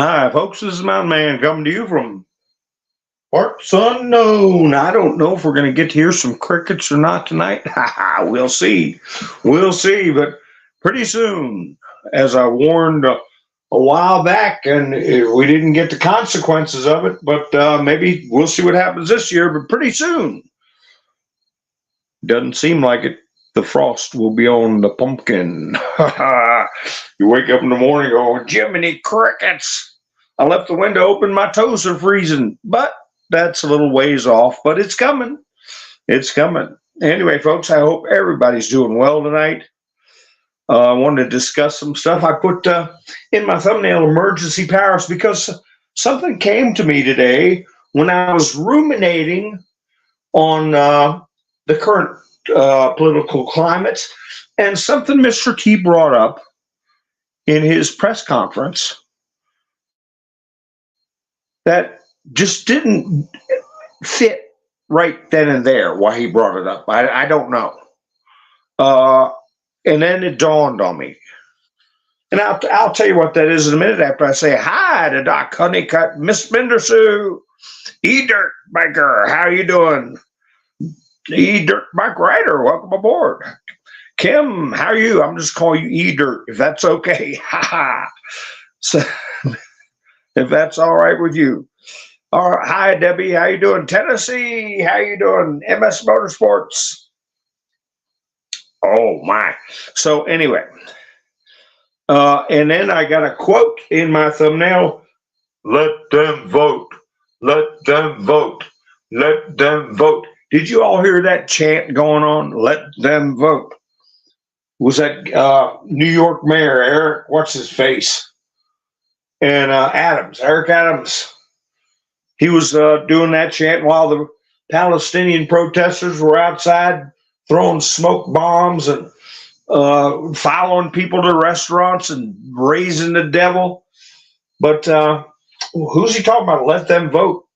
Hi, folks. This is Mountain Man coming to you from parts unknown. I don't know if we're going to get to hear some crickets or not tonight. We'll see. We'll see. But pretty soon, as I warned a while back, and we didn't get the consequences of it, but maybe we'll see what happens this year. But pretty soon, doesn't seem like it. The frost will be on the pumpkin. You wake up in the morning going, Jiminy Crickets. I left the window open, my toes are freezing. But that's a little ways off, but it's coming. It's coming. Anyway, folks, I hope everybody's doing well tonight. I wanted to discuss some stuff. I put in my thumbnail emergency powers because something came to me today when I was ruminating on the current political climate, and something Mr. T brought up in his press conference that just didn't fit right then and there why he brought it up. I don't know. And then it dawned on me. And I'll tell you what that is in a minute after I say hi to Doc Honeycutt, Miss Bendersue, E-Dirt Biker, how you doing? E-Dirt Bike Rider, welcome aboard. Kim, how are you? I'm just calling you E-Dirt, if that's okay. So, if that's all right with you. All right, hi, Debbie, how you doing? Tennessee, how you doing? MS Motorsports. Oh, my. So, anyway, and then I got a quote in my thumbnail. Let them vote. Let them vote. Let them vote. Did you all hear that chant going on? Let them vote. Was that New York Mayor Eric, what's his face? And Eric Adams. He was doing that chant while the Palestinian protesters were outside throwing smoke bombs and following people to restaurants and raising the devil. But who's he talking about? Let them vote.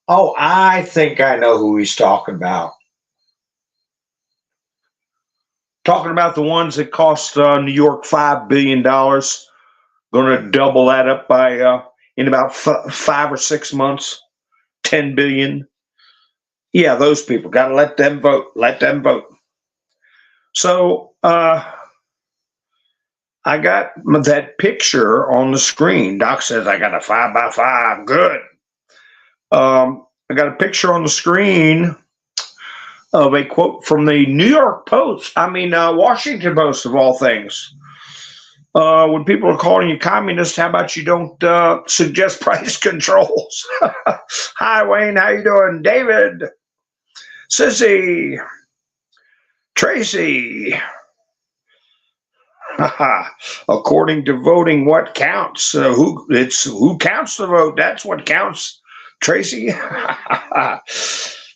Oh, I think I know who he's talking about. Talking about the ones that cost New York $5 billion. Going to double that up by in about 5 or 6 months. 10 billion. Yeah, those people. Got to let them vote. Let them vote. So I got that picture on the screen. Doc says I got a 5x5. Good. I got a picture on the screen of a quote from the New York Post. Washington Post, of all things. When people are calling you communist, how about you don't suggest price controls? Hi, Wayne. How you doing? David. Sissy. Tracy. According to voting, what counts? Who counts the vote? That's what counts. Tracy.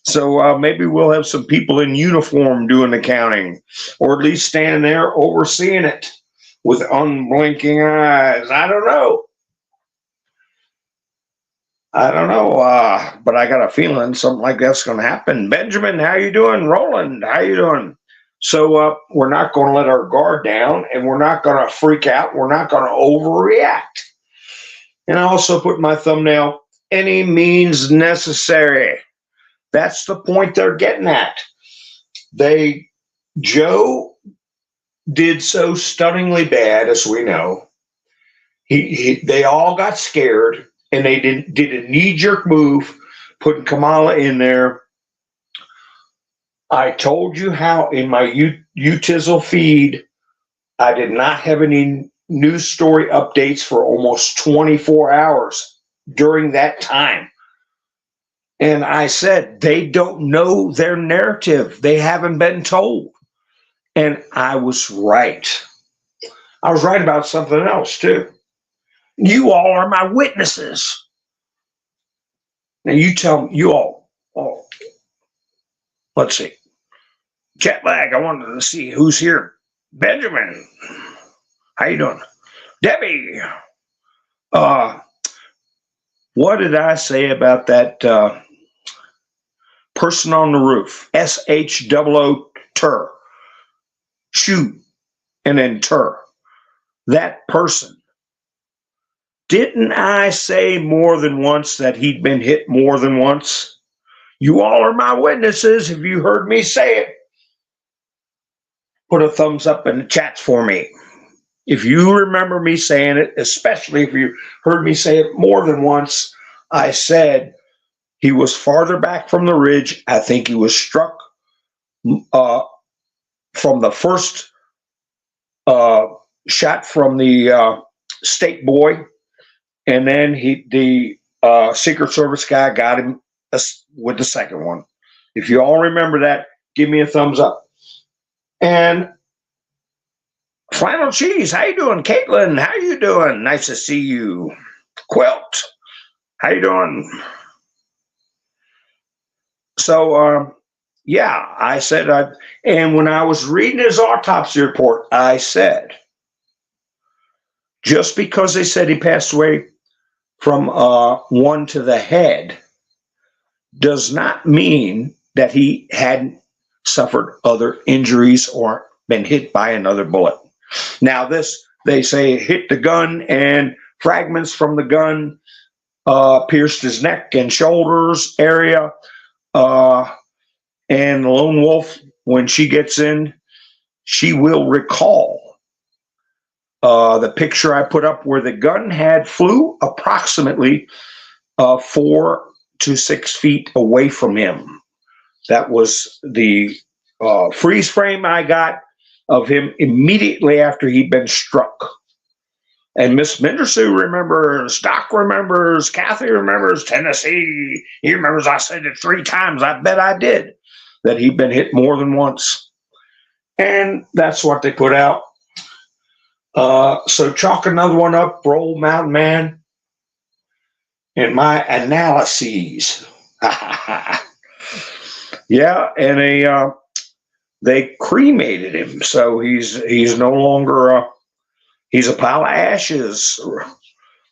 So maybe we'll have some people in uniform doing the counting, or at least standing there overseeing it with unblinking eyes. I don't know. But I got a feeling something like that's going to happen. Benjamin, how you doing? Roland, how you doing? So we're not going to let our guard down, and we're not going to freak out. We're not going to overreact. And I also put in my thumbnail, any means necessary. That's the point they're getting at. Joe did so stunningly bad, as we know. They all got scared, and they did a knee-jerk move, putting Kamala in there. I told you how in my Utizzle feed, I did not have any news story updates for almost 24 hours during that time. And I said, they don't know their narrative. They haven't been told. And I was right. I was right about something else, too. You all are my witnesses. Now, you tell me, you all, let's see. Jet lag, I wanted to see who's here. Benjamin, how you doing? Debbie, what did I say about that person on the roof? SHOO, Tur. Shoot, and then Tur. That person Didn't I say more than once that he'd been hit more than once? You all are my witnesses. If you heard me say it, put a thumbs up in the chats for me. If you remember me saying it, especially if you heard me say it more than once, I said he was farther back from the ridge. I think he was struck from the first shot from the state boy, and then the Secret Service guy got him with the second one. If you all remember that, give me a thumbs up. And Flannel Cheese, how you doing? Caitlin, how you doing? Nice to see you. Quilt, how you doing? So, yeah, I said, and when I was reading his autopsy report, I said, just because they said he passed away from one to the head does not mean that he hadn't suffered other injuries or been hit by another bullet. Now, this, they say, hit the gun and fragments from the gun pierced his neck and shoulders area. And the lone wolf, when she gets in, she will recall the picture I put up where the gun flew approximately 4 to 6 feet away from him. That was the freeze frame I got of him immediately after he'd been struck. And Miss Mendersu remembers, Doc remembers, Kathy remembers, Tennessee. He remembers I said it 3 times. I bet I did, that he'd been hit more than once. And that's what they put out. So chalk another one up for Old Mountain Man in my analyses. Yeah, and they cremated him, so he's no longer he's a pile of ashes.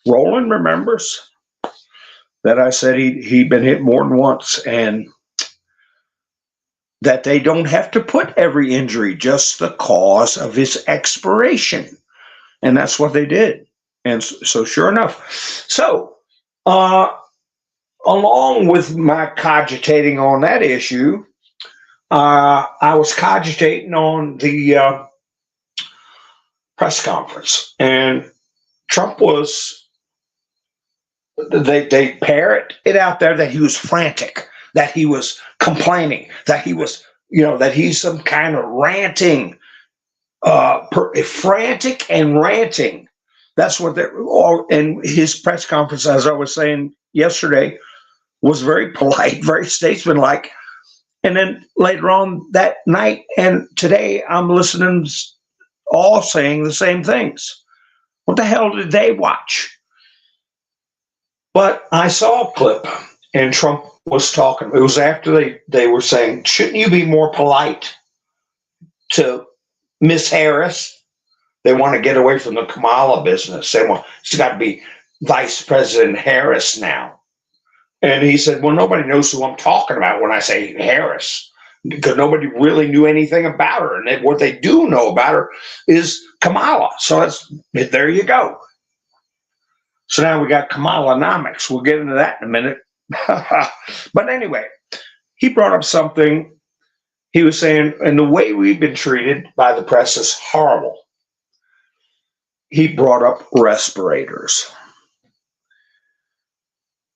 Roland remembers that I said he'd been hit more than once, and that they don't have to put every injury, just the cause of his expiration. And that's what they did. And so sure enough. So along with my cogitating on that issue, I was cogitating on the press conference. And Trump was, they parrot it out there that he was frantic, that he was complaining, that he was, that he's some kind of ranting, frantic and ranting. That's what they're all. And his press conference, as I was saying yesterday, was very polite, very statesmanlike. And then later on that night and today, I'm listening all saying the same things. What the hell did they watch? But I saw a clip, and Trump was talking. It was after they were saying, shouldn't you be more polite to Miss Harris? They want to get away from the Kamala business. They want, it's got to be Vice President Harris now. And he said, well, nobody knows who I'm talking about when I say Harris, because nobody really knew anything about her. And what they do know about her is Kamala. So there you go. So now we got Kamalanomics. We'll get into that in a minute. But anyway, he brought up something. He was saying, and the way we've been treated by the press is horrible. He brought up respirators.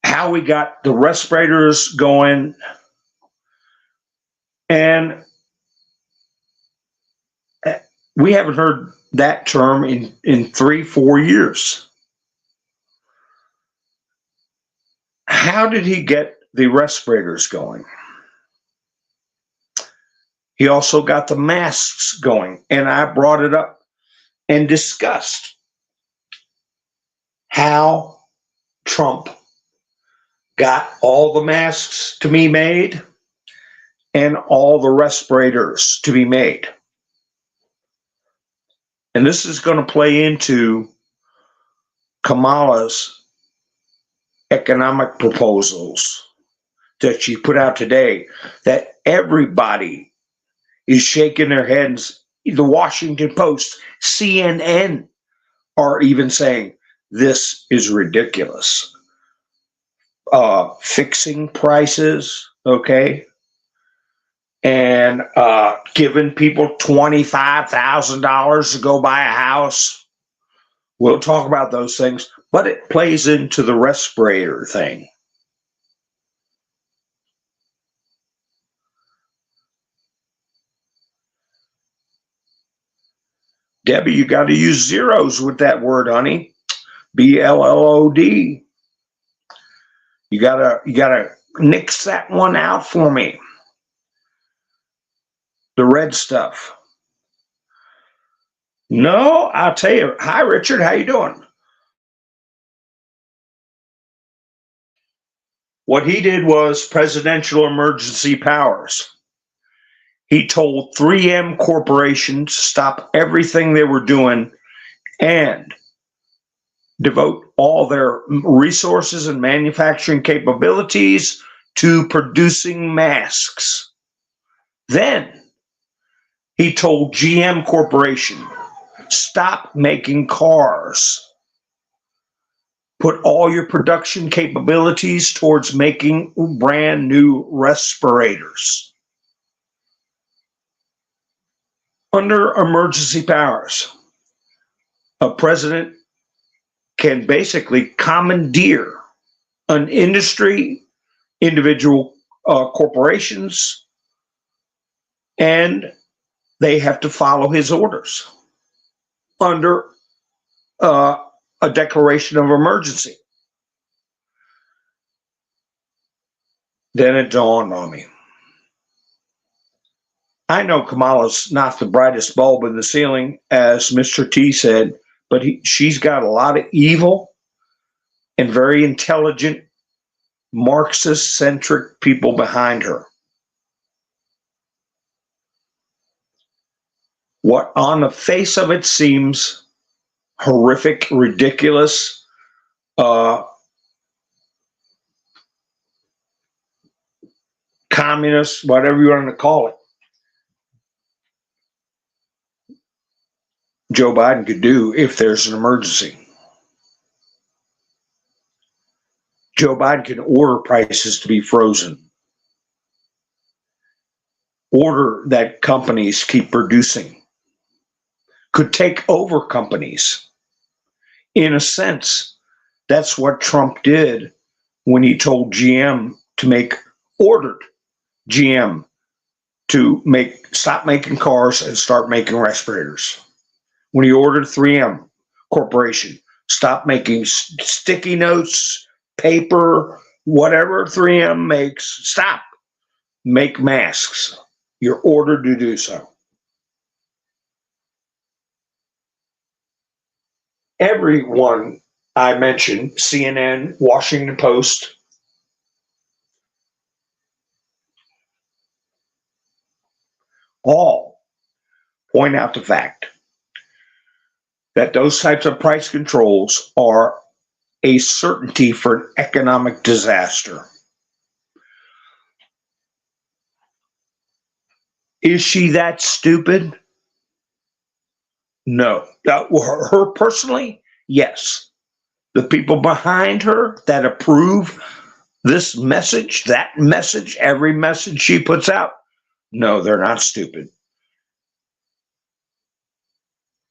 How we got the respirators going. And we haven't heard that term in 3-4 years. How did he get the respirators going? He also got the masks going, and I brought it up and discussed how Trump got all the masks to be made and all the respirators to be made. And this is going to play into Kamala's economic proposals that she put out today, that everybody is shaking their heads. The Washington Post, CNN are even saying This is ridiculous. Fixing prices, okay, and giving people $25,000 to go buy a house. We'll talk about those things, but it plays into the respirator thing. Debbie, you got to use zeros with that word, honey. BLLOD. You gotta nix that one out for me. The red stuff. No, I'll tell you. Hi, Richard. How you doing? What he did was presidential emergency powers. He told 3M Corporation to stop everything they were doing and devote all their resources and manufacturing capabilities to producing masks. Then he told GM Corporation, stop making cars. Put all your production capabilities towards making brand new respirators. Under emergency powers, a president can basically commandeer an industry, individual corporations, and they have to follow his orders under a declaration of emergency. Then it dawned on me. I know Kamala's not the brightest bulb in the ceiling, as Mr. T said, but she's got a lot of evil and very intelligent, Marxist-centric people behind her. What on the face of it seems horrific, ridiculous, communist, whatever you want to call it, Joe Biden could do if there's an emergency. Joe Biden can order prices to be frozen, order that companies keep producing, could take over companies. In a sense, that's what Trump did when he told GM to ordered GM to stop making cars and start making respirators. When he ordered 3M Corporation, stop making sticky notes, paper, whatever 3M makes, stop. Make masks. You're ordered to do so. Everyone I mentioned, CNN, Washington Post, all point out the fact that those types of price controls are a certainty for an economic disaster. Is she that stupid? No. Her personally, yes. The people behind her that approve this message, that message, every message she puts out, no, they're not stupid.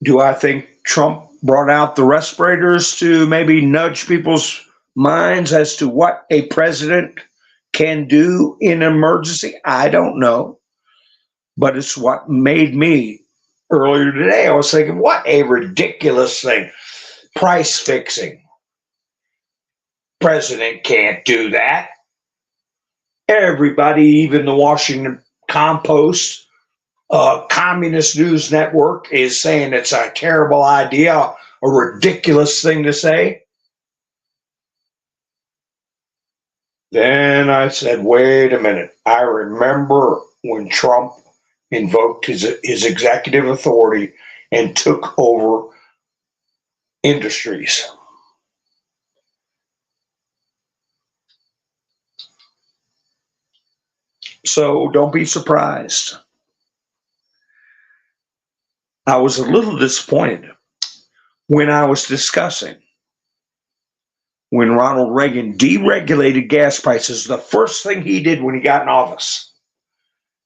Do I think Trump brought out the respirators to maybe nudge people's minds as to what a president can do in an emergency? I don't know. But it's what made me earlier today. I was thinking, what a ridiculous thing. Price fixing. President can't do that. Everybody, even the Washington Compost, Communist News Network, is saying it's a terrible idea, a ridiculous thing to say. Then I said, wait a minute. I remember when Trump invoked his executive authority and took over industries. So don't be surprised. I was a little disappointed when I was discussing when Ronald Reagan deregulated gas prices, the first thing he did when he got in office,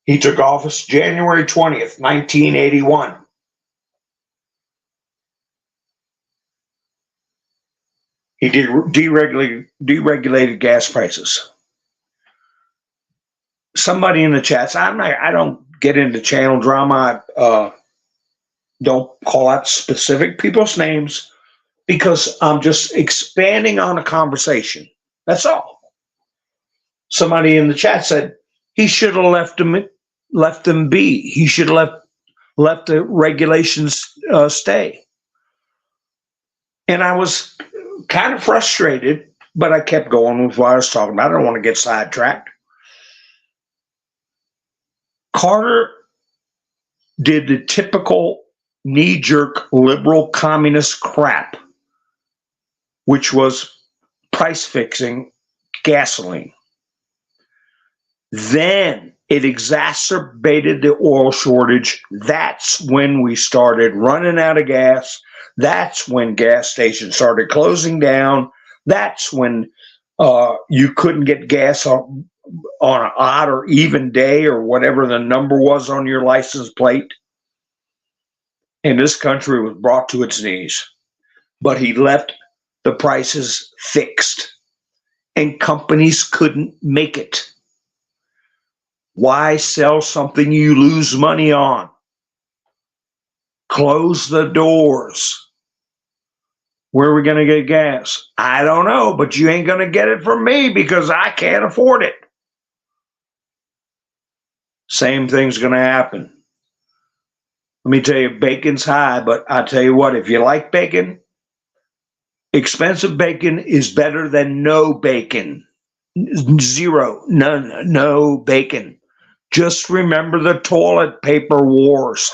he took office January 20th, 1981. He deregulated gas prices. Somebody in the chats, I don't get into channel drama. Don't call out specific people's names because I'm just expanding on a conversation. That's all. Somebody in the chat said he should have left them be. He should have left the regulations stay. And I was kind of frustrated, but I kept going with what I was talking about. I don't want to get sidetracked. Carter did the typical knee-jerk liberal communist crap, which was price fixing gasoline. Then it exacerbated the oil shortage. That's when we started running out of gas. That's when gas stations started closing down. That's when you couldn't get gas on an odd or even day or whatever the number was on your license plate. And this country was brought to its knees. But he left the prices fixed, and companies couldn't make it. Why sell something you lose money on? Close the doors. Where are we going to get gas? I don't know, but you ain't going to get it from me because I can't afford it. Same thing's going to happen. Let me tell you, bacon's high, but I tell you what, if you like bacon, expensive bacon is better than no bacon. Zero, none, no bacon. Just remember the toilet paper wars.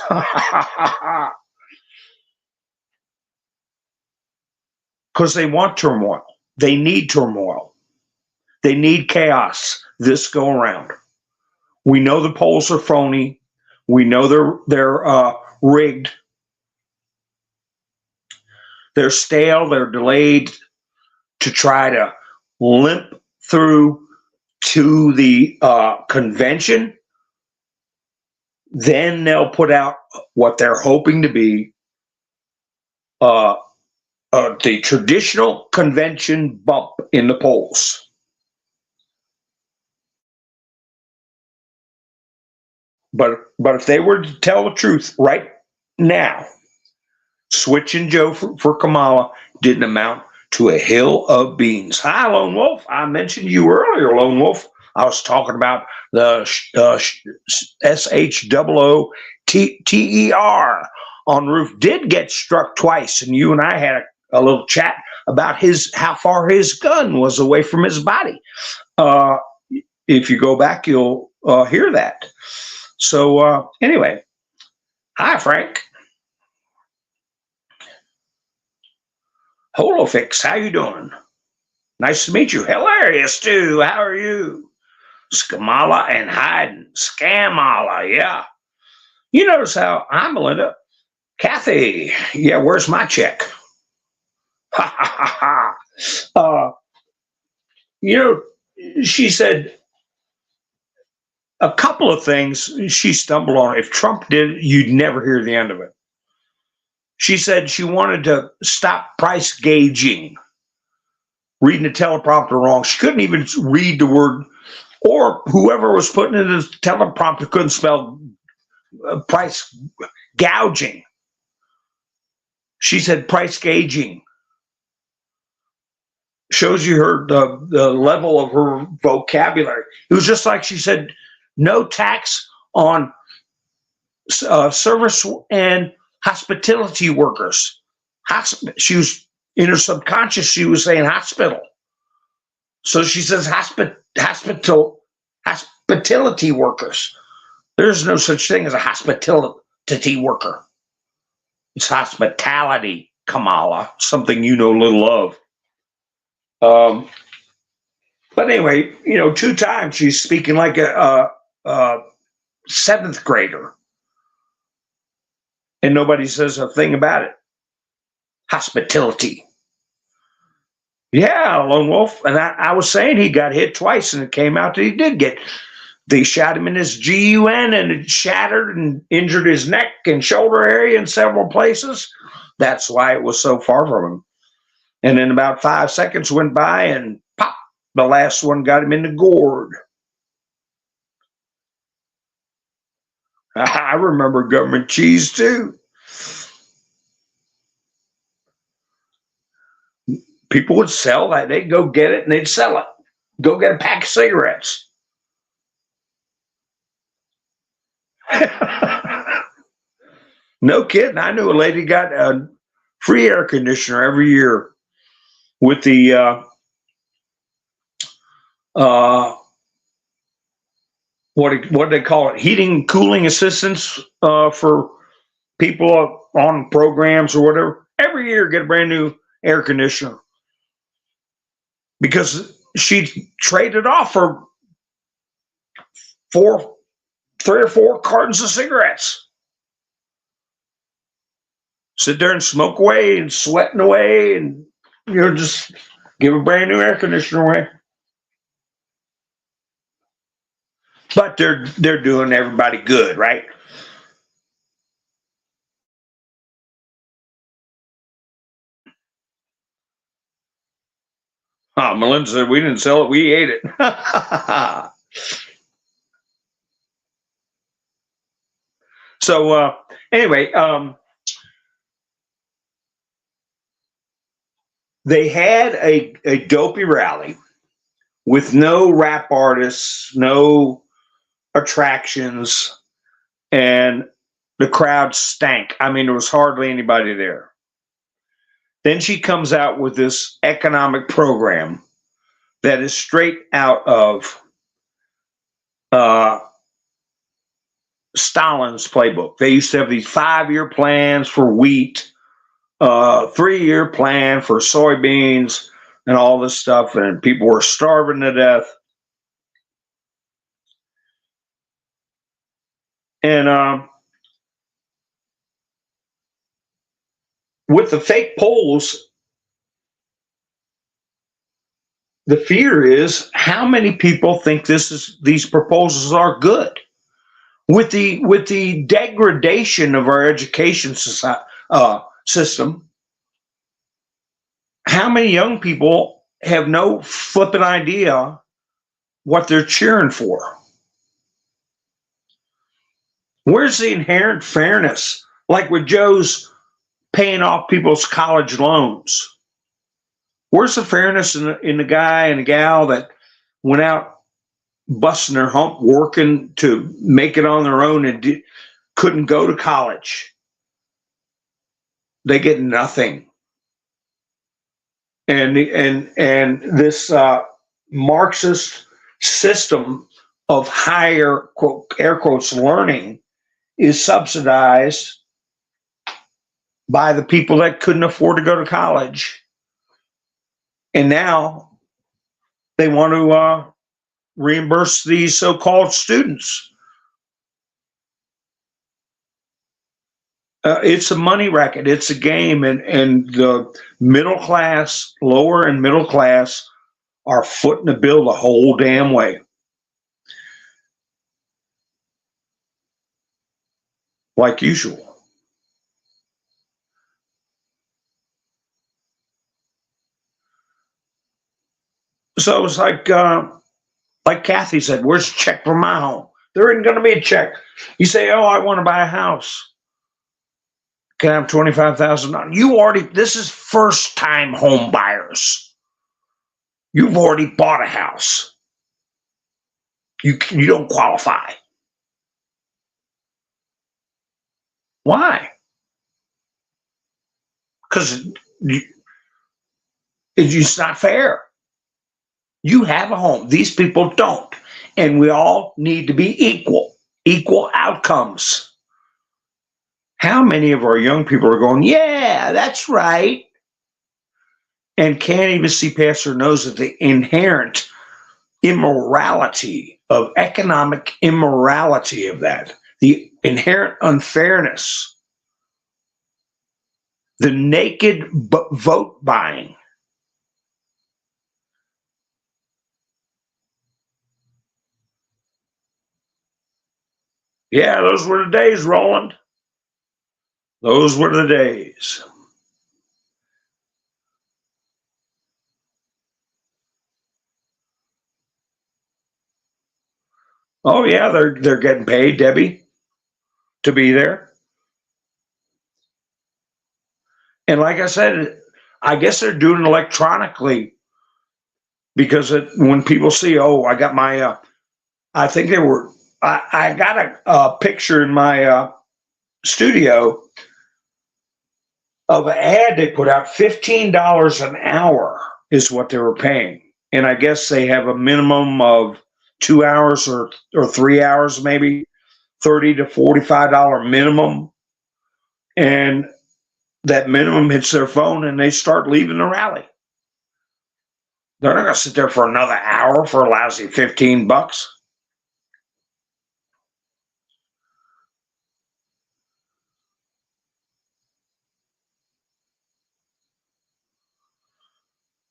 Because they want turmoil. They need turmoil. They need chaos this go around. We know the polls are phony. We know they're rigged. They're stale. They're delayed to try to limp through to the convention. Then they'll put out what they're hoping to be the traditional convention bump in the polls. But if they were to tell the truth right now, switching Joe for Kamala didn't amount to a hill of beans. Hi, Lone Wolf. I mentioned you earlier, Lone Wolf. I was talking about the SHOOTER on roof did get struck twice, and you and I had a little chat about how far his gun was away from his body. If you go back, you'll hear that. So anyway, hi, Frank. Holofix, how you doing? Nice to meet you. Hilarious, too. How are you? Skamala and Hayden. Scamala, yeah. You notice how I'm Melinda. Kathy, yeah, where's my check? Ha, ha, ha, ha. She said a couple of things she stumbled on. If Trump did it, you'd never hear the end of it. She said she wanted to stop price gauging, reading the teleprompter wrong. She couldn't even read the word, or whoever was putting it in the teleprompter couldn't spell price gouging. She said price gauging. Shows you the level of her vocabulary. It was just like she said, no tax on service and hospitality workers. She was in her subconscious. She was saying hospital. So she says hospitality workers. There's no such thing as a hospitality worker. It's hospitality, Kamala, something you know little of. But anyway, 2 times she's speaking like a 7th grader. And nobody says a thing about it. Hospitality. Yeah, lone wolf. And I was saying he got hit twice, and it came out that he did get. They shot him in his GUN, and it shattered and injured his neck and shoulder area in several places. That's why it was so far from him. And then about 5 seconds went by, and pop, the last one got him in the gourd. I remember government cheese too. People would sell that. They'd go get it and they'd sell it. Go get a pack of cigarettes. No kidding. I knew a lady got a free air conditioner every year with the what do they call it? Heating, cooling assistance for people on programs or whatever. Every year, get a brand new air conditioner because she traded off for 3 or 4 cartons of cigarettes. Sit there and smoke away and sweating away, and just give a brand new air conditioner away. But they're doing everybody good, right? Oh, Melinda said we didn't sell it, we ate it. So anyway, they had a dopey rally with no rap artists, no attractions, and the crowd stank. I mean, there was hardly anybody there. Then she comes out with this economic program that is straight out of Stalin's playbook. They used to have these 5-year plans for wheat, 3-year plan for soybeans, and all this stuff, and people were starving to death. And with the fake polls, the fear is how many people think these proposals are good. With the degradation of our education system, how many young people have no flipping idea what they're cheering for? Where's the inherent fairness? Like with Joe's paying off people's college loans. Where's the fairness in the guy and the gal that went out busting their hump, working to make it on their own and couldn't go to college? They get nothing. And this Marxist system of higher, quote, air quotes, learning is subsidized by the people that couldn't afford to go to college. And now they want to reimburse these so-called students. It's a money racket. It's a game, and the middle class, lower and middle class, are footing the bill the whole damn way. Like usual. So it's like Kathy said, where's the check for my home? There isn't going to be a check. You say, oh, I want to buy a house. Can I have $25,000? You already, this is first time home buyers. You've already bought a house. You don't qualify. Why? Because it's not fair. You have a home. These people don't. And we all need to be equal outcomes. How many of our young people are going, yeah, that's right, and can't even see past their nose at the inherent immorality of economic immorality of that, the inherent unfairness, the naked vote buying. Yeah, those were the days, Roland. Those were the days. Oh yeah, they're getting paid, Debbie, to be there. And like I said, I guess they're doing it electronically because when people see, oh, I got my, I think they were, I got a picture in my studio of an ad they put out. $15 an hour is what they were paying, and I guess they have a minimum of 2 hours or 3 hours, maybe $30 to $45 minimum, and that minimum hits their phone and they start leaving the rally. They're not going to sit there for another hour for a lousy $15.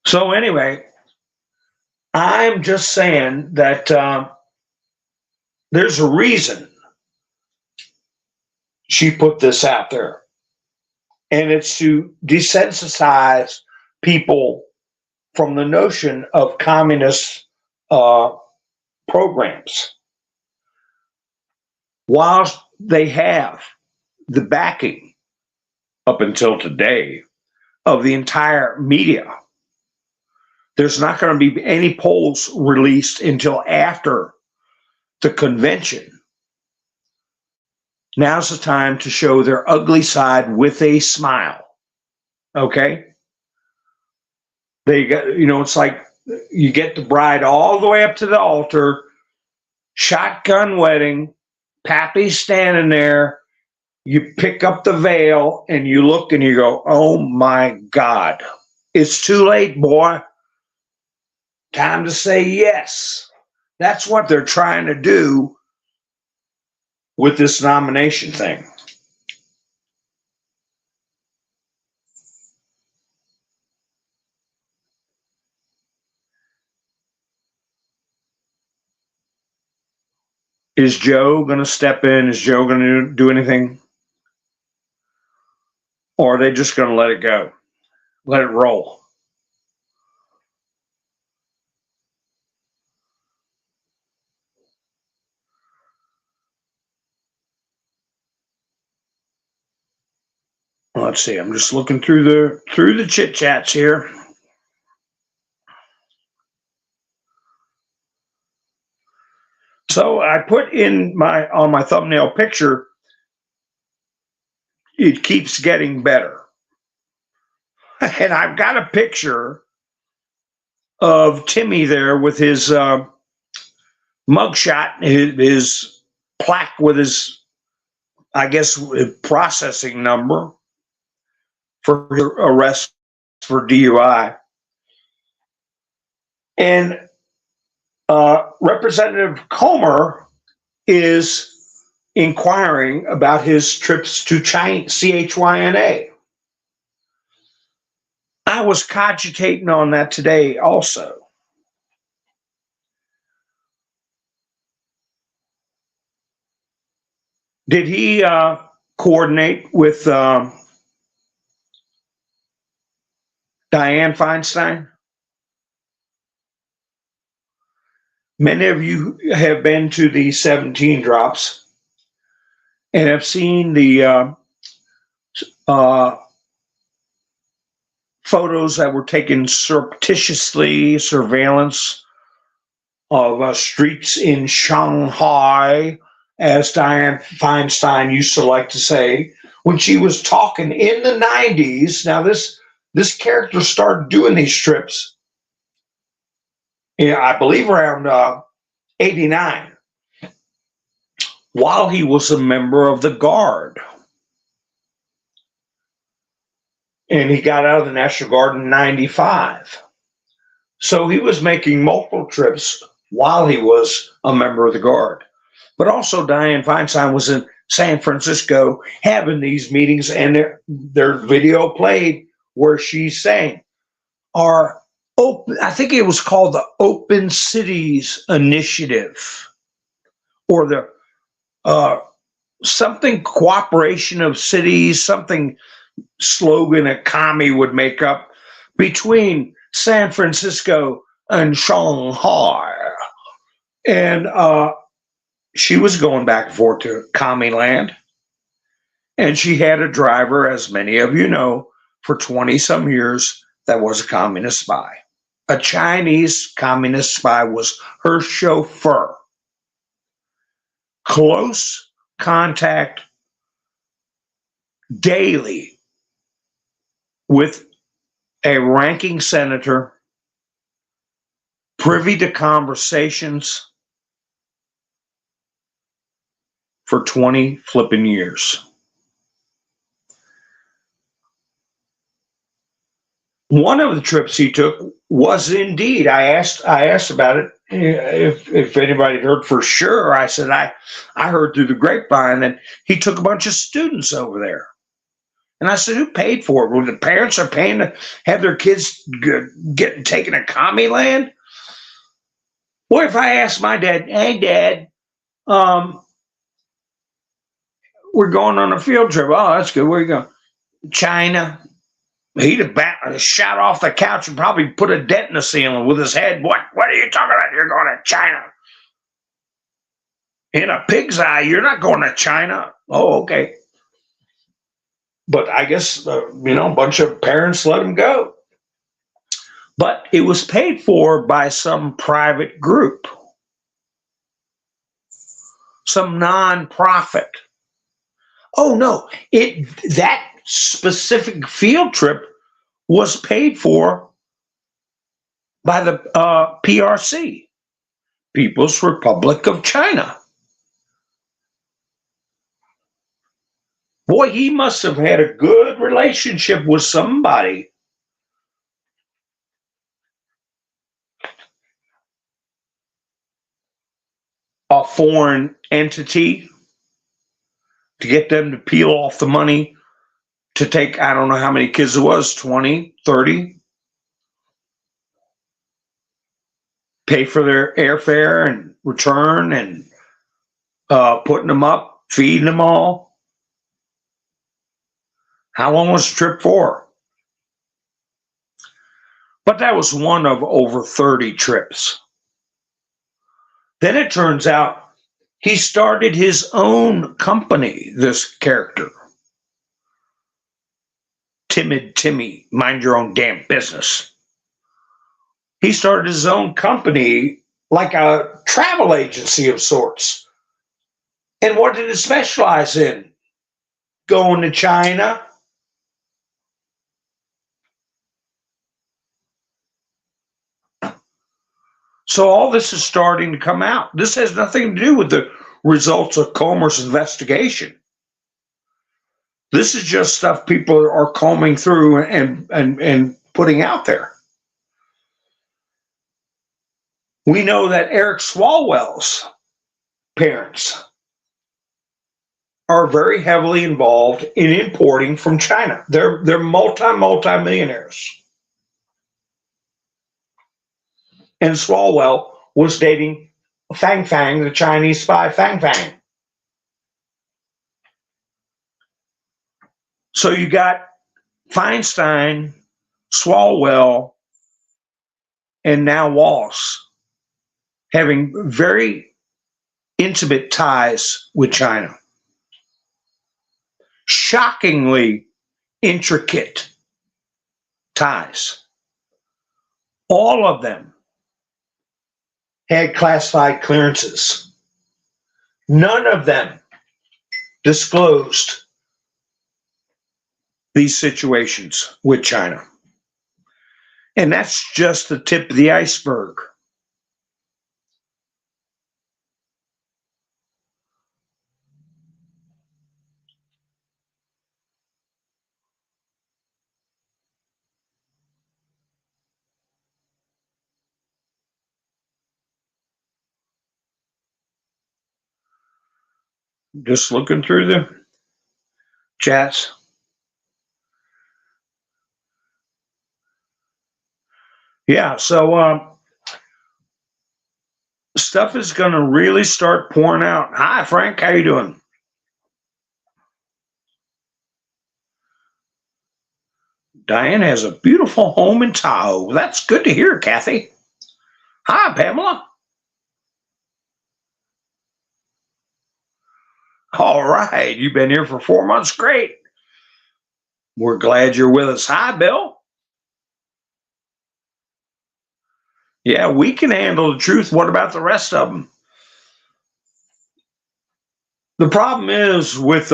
So anyway, I'm just saying that there's a reason she put this out there, and it's to desensitize people from the notion of communist uh, programs. Whilst they have the backing up until today of the entire media, there's not going to be any polls released until after the convention. Now's the time to show their ugly side with a smile. Okay? They got, it's like you get the bride all the way up to the altar, shotgun wedding, Pappy's standing there. You pick up the veil and you look and you go, oh my God, it's too late, boy. Time to say yes. That's what they're trying to do with this nomination thing. Is Joe going to step in? Is Joe going to do anything? Or are they just going to let it go? Let it roll? Let's see. I'm just looking through the chit chats here. So I put in on my thumbnail picture, it keeps getting better. And I've got a picture of Timmy there with his mugshot, his plaque with his, I guess, processing number for arrest for DUI. And Representative Comer is inquiring about his trips to CHYNA. I was cogitating on that today also. Did he coordinate with Dianne Feinstein? Many of you have been to the 17 drops and have seen the photos that were taken surreptitiously, surveillance of streets in Shanghai, as Dianne Feinstein used to like to say, when she was talking in the 90s. Now, this character started doing these trips, I believe around 89, while he was a member of the Guard. And he got out of the National Guard in 95. So he was making multiple trips while he was a member of the Guard. But also Dianne Feinstein was in San Francisco having these meetings, and their video played where she's saying, I think it was called the Open Cities Initiative, or the something cooperation of cities, something slogan a commie would make up between San Francisco and Shanghai. And she was going back and forth to commie land. And she had a driver, as many of you know, for 20 some years that was a communist spy. A Chinese communist spy was her chauffeur. Close contact daily with a ranking senator, privy to conversations for 20 flipping years. One of the trips he took was indeed, I asked about it, if anybody heard for sure. I said, I heard through the grapevine that he took a bunch of students over there. And I said, who paid for it? Well, the parents are paying to have their kids get taken to commie land? What if I asked my dad, hey, Dad, we're going on a field trip. Oh, that's good. Where are you going? China. He'd have shot off the couch and probably put a dent in the ceiling with his head. What are you talking about? You're going to China. In a pig's eye, you're not going to China. Oh, okay. But I guess, a bunch of parents let him go. But it was paid for by some private group, some nonprofit. Oh, no, that specific field trip was paid for by the PRC, People's Republic of China. Boy, he must have had a good relationship with somebody. A foreign entity to get them to peel off the money to take, I don't know how many kids it was, 20, 30, pay for their airfare and return and putting them up, feeding them all. How long was the trip for? But that was one of over 30 trips. Then it turns out he started his own company, this character. Timid Timmy, mind your own damn business. He started his own company, like a travel agency of sorts. And what did it specialize in? Going to China. So all this is starting to come out. This has nothing to do with the results of Comer's investigation. This is just stuff people are combing through and putting out there. We know that Eric Swalwell's parents are very heavily involved in importing from China. They're multi-millionaires. And Swalwell was dating Fang Fang, the Chinese spy Fang Fang. So you got Feinstein, Swalwell, and now Walsh having very intimate ties with China. Shockingly intricate ties. All of them had classified clearances. None of them disclosed these situations with China. And that's just the tip of the iceberg. Just looking through the chats. Yeah, so stuff is going to really start pouring out. Hi, Frank. How you doing? Diane has a beautiful home in Tahoe. That's good to hear, Kathy. Hi, Pamela. All right. You've been here for 4 months. Great. We're glad you're with us. Hi, Bill. Yeah, we can handle the truth. What about the rest of them? The problem is with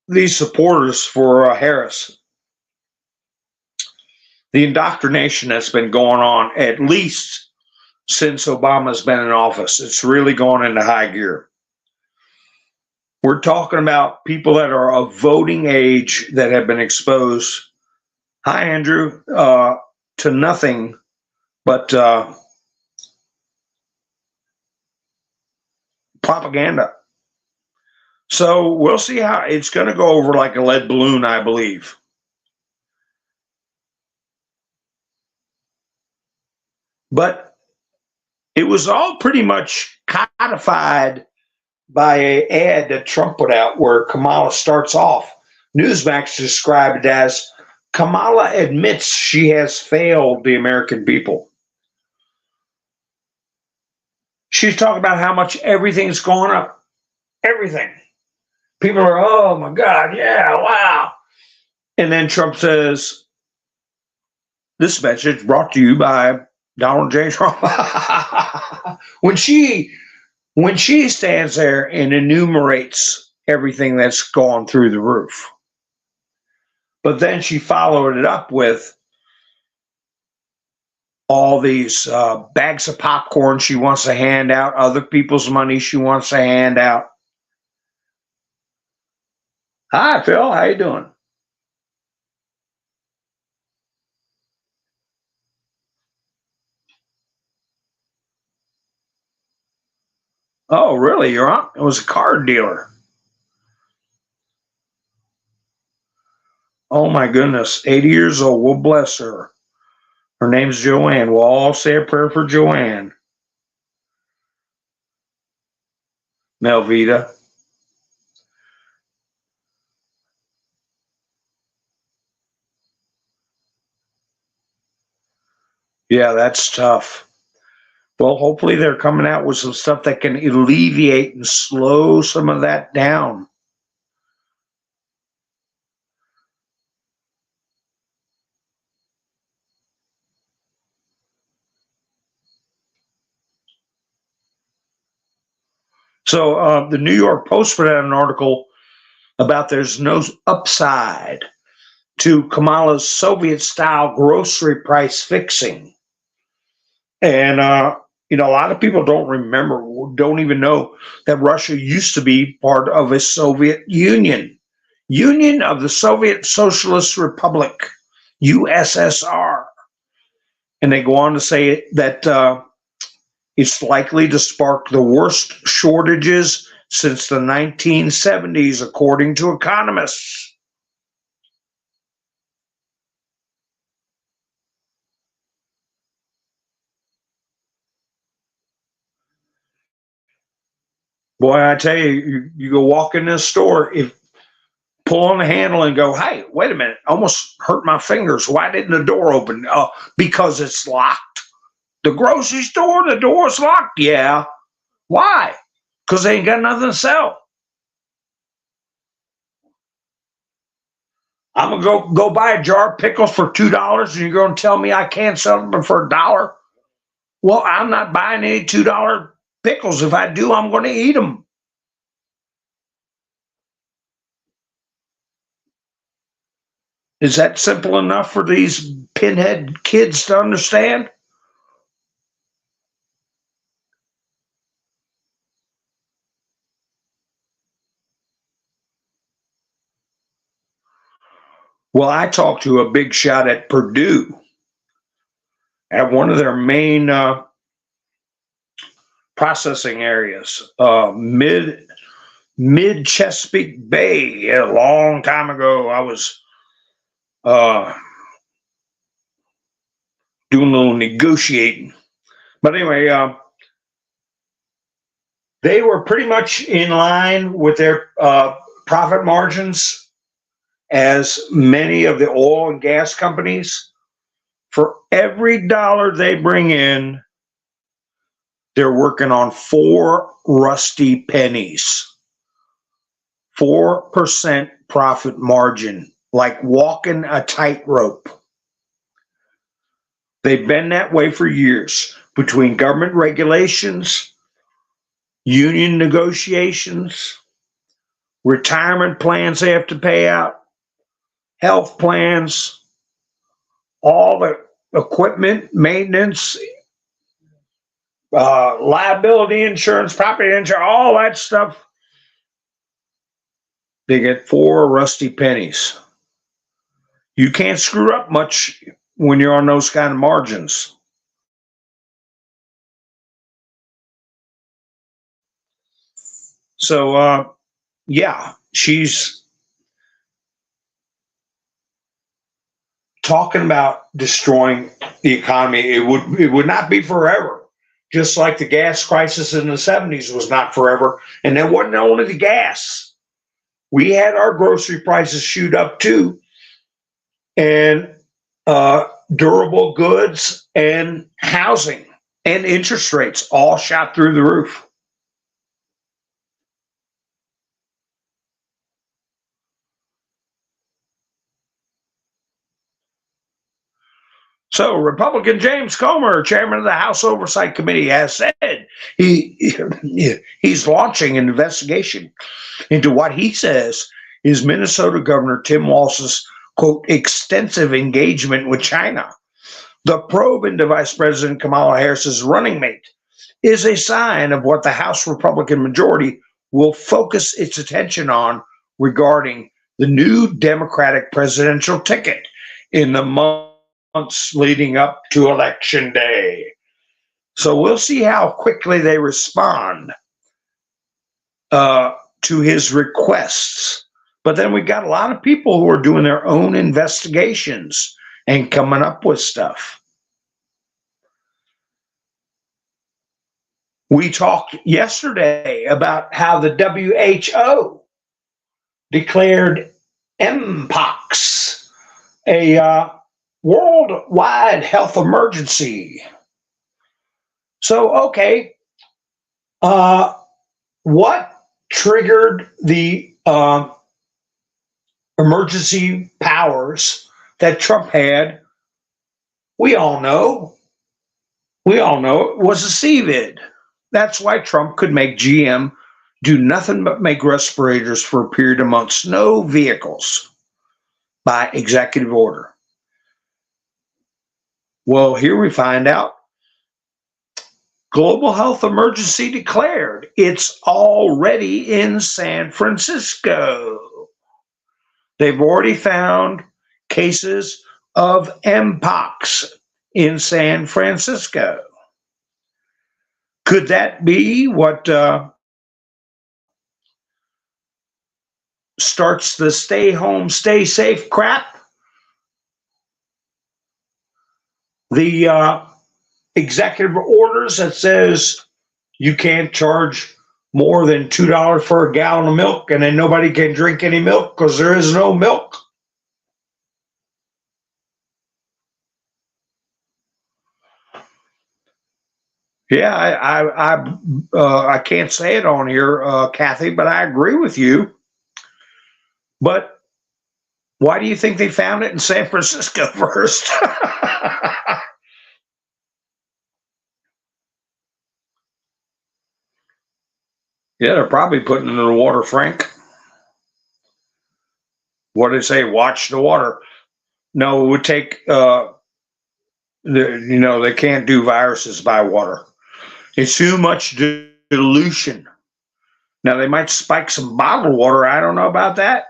these supporters for Harris, the indoctrination that's been going on at least since Obama's been in office. It's really gone into high gear. We're talking about people that are of voting age that have been exposed, hi, Andrew, to nothing but propaganda. So we'll see how it's going to go over like a lead balloon, I believe. But it was all pretty much codified by an ad that Trump put out where Kamala starts off. Newsmax described it as Kamala admits she has failed the American people. She's talking about how much everything's going up. Everything. People are, oh my God, yeah, wow. And then Trump says, this message brought to you by Donald J. Trump. when she stands there and enumerates everything that's gone through the roof, but then she followed it up with all these bags of popcorn she wants to hand out, other people's money she wants to hand out. Hi, Phil. How you doing? Oh, really? Your aunt was a card dealer. Oh, my goodness. 80 years old. Well, bless her. Her name's Joanne. We'll all say a prayer for Joanne. Melvita. Yeah, that's tough. Well, hopefully they're coming out with some stuff that can alleviate and slow some of that down. So the New York Post put out an article about there's no upside to Kamala's Soviet-style grocery price fixing. And, a lot of people don't even know that Russia used to be part of a Soviet Union. Union of the Soviet Socialist Republic, USSR. And they go on to say that it's likely to spark the worst shortages since the 1970s, according to economists. Boy, I tell you, you go walk in this store, if pull on the handle and go, hey, wait a minute, almost hurt my fingers. Why didn't the door open? Because it's locked. The grocery store, the door's locked. Yeah. Why? Because they ain't got nothing to sell. I'm gonna go buy a jar of pickles for $2, and you're gonna tell me I can't sell them for $1? Well, I'm not buying any $2 pickles. If I do, I'm going to eat them. Is that simple enough for these pinhead kids to understand? Well, I talked to a big shot at Purdue at one of their main processing areas, mid Chesapeake Bay. A long time ago, I was doing a little negotiating. But anyway, they were pretty much in line with their profit margins. as many of the oil and gas companies, for every dollar they bring in, they're working on 4 rusty pennies. 4% profit margin, like walking a tightrope. They've been that way for years, between government regulations, union negotiations, retirement plans they have to pay out, health plans, all the equipment, maintenance, liability insurance, property insurance, all that stuff. They get 4 rusty pennies. You can't screw up much when you're on those kind of margins. So, yeah, she's talking about destroying the economy. It would not be forever, just like the gas crisis in the 70s was not forever. And it wasn't only the gas. We had our grocery prices shoot up too, and durable goods and housing and interest rates all shot through the roof. So, Republican James Comer, chairman of the House Oversight Committee, has said he's launching an investigation into what he says is Minnesota Governor Tim Walz's, quote, extensive engagement with China. The probe into Vice President Kamala Harris's running mate is a sign of what the House Republican majority will focus its attention on regarding the new Democratic presidential ticket in the months leading up to Election Day. So we'll see how quickly they respond to his requests. But then we got a lot of people who are doing their own investigations and coming up with stuff. We talked yesterday about how the WHO declared Mpox a worldwide health emergency. So, okay, what triggered the emergency powers that Trump had? We all know. We all know it was a CVID. That's why Trump could make GM do nothing but make respirators for a period of months, no vehicles, by executive order. Well, here we find out global health emergency declared. It's already in San Francisco. They've already found cases of Mpox in San Francisco. Could that be what starts the stay home, stay safe crap? The executive orders that says you can't charge more than $2 for a gallon of milk, and then nobody can drink any milk because there is no milk. Yeah, I can't say it on here, Kathy, but I agree with you. But why do you think they found it in San Francisco first? Yeah, they're probably putting it in the water, Frank. What do they say? Watch the water. No, it would take, they can't do viruses by water. It's too much dilution. Now, they might spike some bottled water. I don't know about that.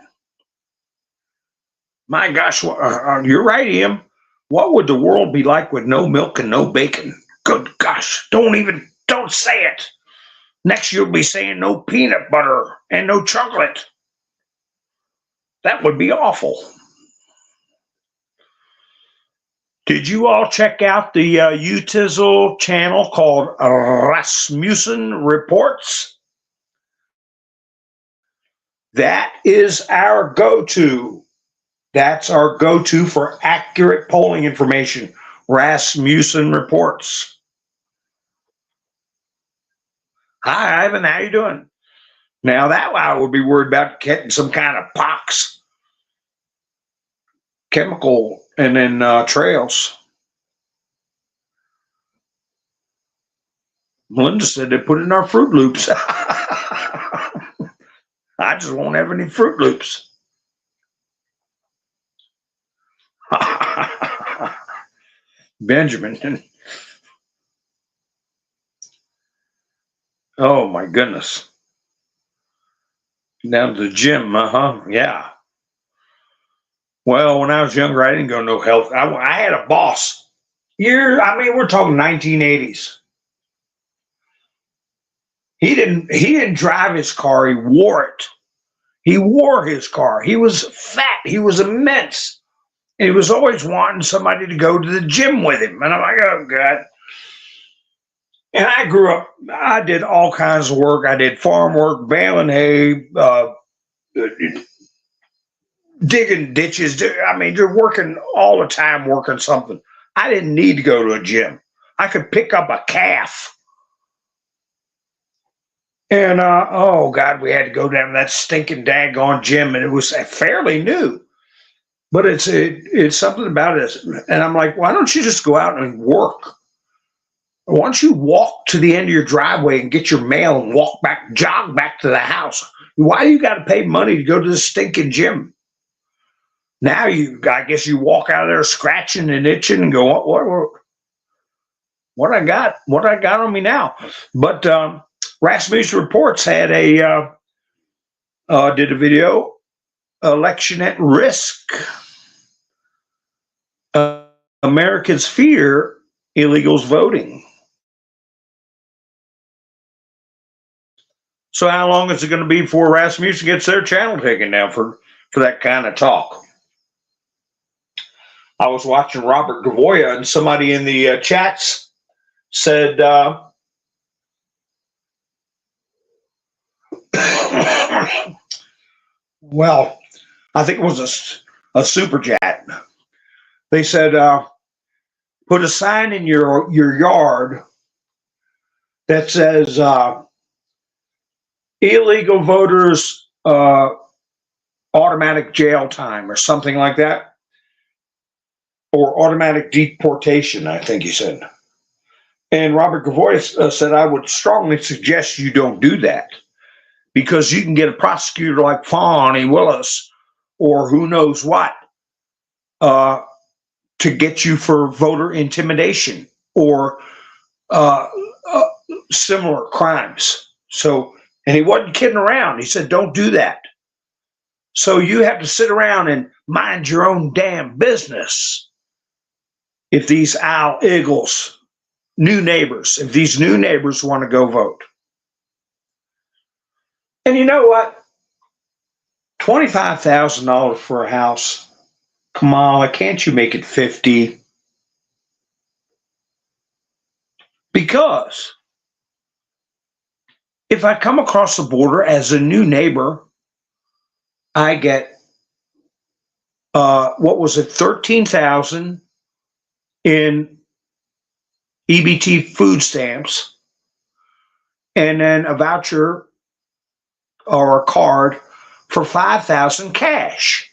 My gosh, you're right, Ian. What would the world be like with no milk and no bacon? Good gosh, don't say it. Next, you'll be saying no peanut butter and no chocolate. That would be awful. Did you all check out the UTizzle channel called Rasmussen Reports? That is our go-to That's our go-to for accurate polling information. Rasmussen reports. Hi, Ivan. How you doing? Now that I would be worried about getting some kind of pox, chemical, and then trails. Melinda said they put it in our Fruit Loops. I just won't have any Fruit Loops. Benjamin. Oh my goodness. Down to the gym, yeah. Well, when I was younger, I didn't go no health. I had a boss. We're talking 1980s. He didn't drive his car, he wore it. He wore his car. He was fat. He was immense. And he was always wanting somebody to go to the gym with him. And I'm like, oh God. And I grew up, I did all kinds of work. I did farm work, baling hay, digging ditches. You're working all the time, working something. I didn't need to go to a gym. I could pick up a calf. And oh God, we had to go down to that stinking daggone gym, and it was fairly new. But it's something about it. And I'm like, why don't you just go out and work? Why don't you walk to the end of your driveway and get your mail and walk back, jog back to the house? Why do you got to pay money to go to the stinking gym? Now I guess you walk out of there scratching and itching and go, what I got on me now? But Rasmussen Reports had did a video, election at risk. Americans fear illegals voting. So how long is it going to be before Rasmussen gets their channel taken down for that kind of talk? I was watching Robert Gavoya, and somebody in the chats said, well, I think it was a super chat. They said, put a sign in your yard that says illegal voters automatic jail time or something like that, or automatic deportation, I think he said. And Robert Gavoy said, I would strongly suggest you don't do that, because you can get a prosecutor like Fani Willis or who knows what to get you for voter intimidation or similar crimes. So, and he wasn't kidding around. He said, don't do that. So you have to sit around and mind your own damn business. If these if these new neighbors want to go vote. And you know what? $25,000 for a house. Kamala, can't you make it 50? Because if I come across the border as a new neighbor, I get what was it, 13,000 in EBT food stamps, and then a voucher or a card for 5,000 cash.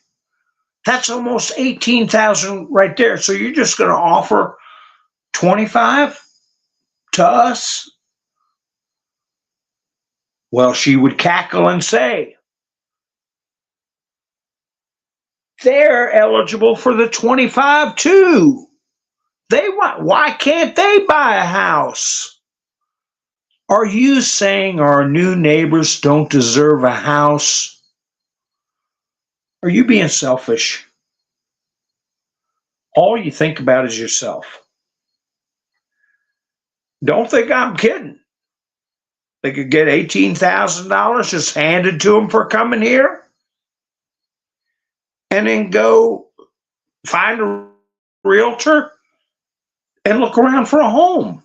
That's almost 18,000 right there. So you're just going to offer 25 to us? Well, she would cackle and say, they're eligible for the 25 too. Why can't they buy a house? Are you saying our new neighbors don't deserve a house? Are you being selfish? All you think about is yourself. Don't think I'm kidding. They could get $18,000 just handed to them for coming here and then go find a realtor and look around for a home.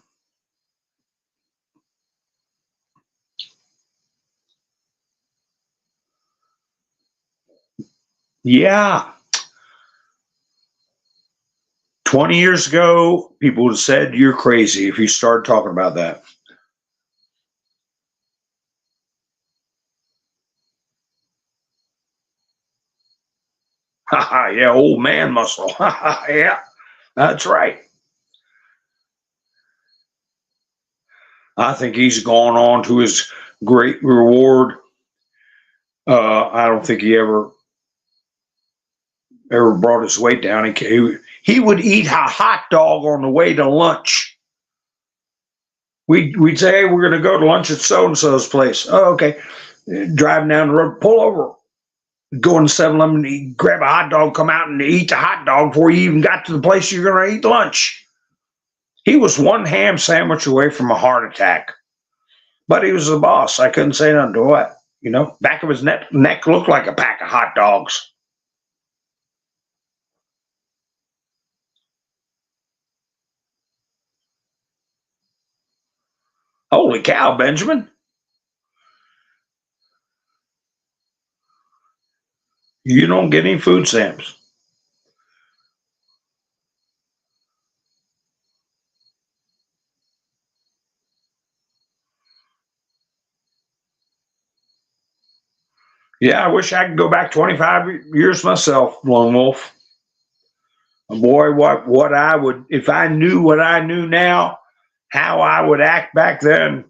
Yeah. 20 years ago, people would have said you're crazy if you started talking about that. Yeah, old man muscle. Yeah, that's right. I think he's gone on to his great reward. I don't think he ever brought his weight down. He would eat a hot dog on the way to lunch. We'd say, hey, we're going to go to lunch at so and so's place. Oh, okay. Driving down the road, pull over, go in the 7-Eleven, grab a hot dog, come out and eat the hot dog before you even got to the place you're going to eat lunch. He was one ham sandwich away from a heart attack, but he was the boss. I couldn't say nothing to it. You know, back of his neck looked like a pack of hot dogs. Holy cow, Benjamin. You don't get any food stamps. Yeah, I wish I could go back 25 years myself, Lone Wolf. Boy, what I would, if I knew what I knew now, how I would act back then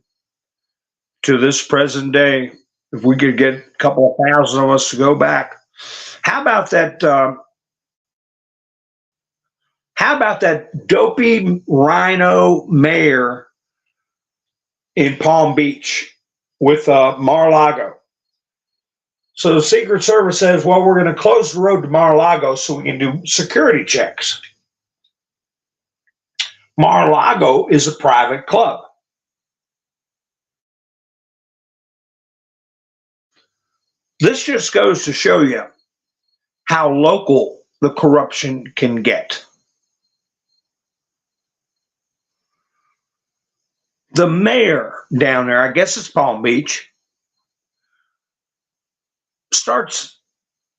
to this present day, if we could get a couple of thousand of us to go back. How about that? How about that dopey rhino mayor in Palm Beach with Mar-a-Lago? So the Secret Service says, well, we're going to close the road to Mar-a-Lago so we can do security checks. Mar-a-Lago is a private club. This just goes to show you how local the corruption can get. The mayor down there, I guess it's Palm Beach, starts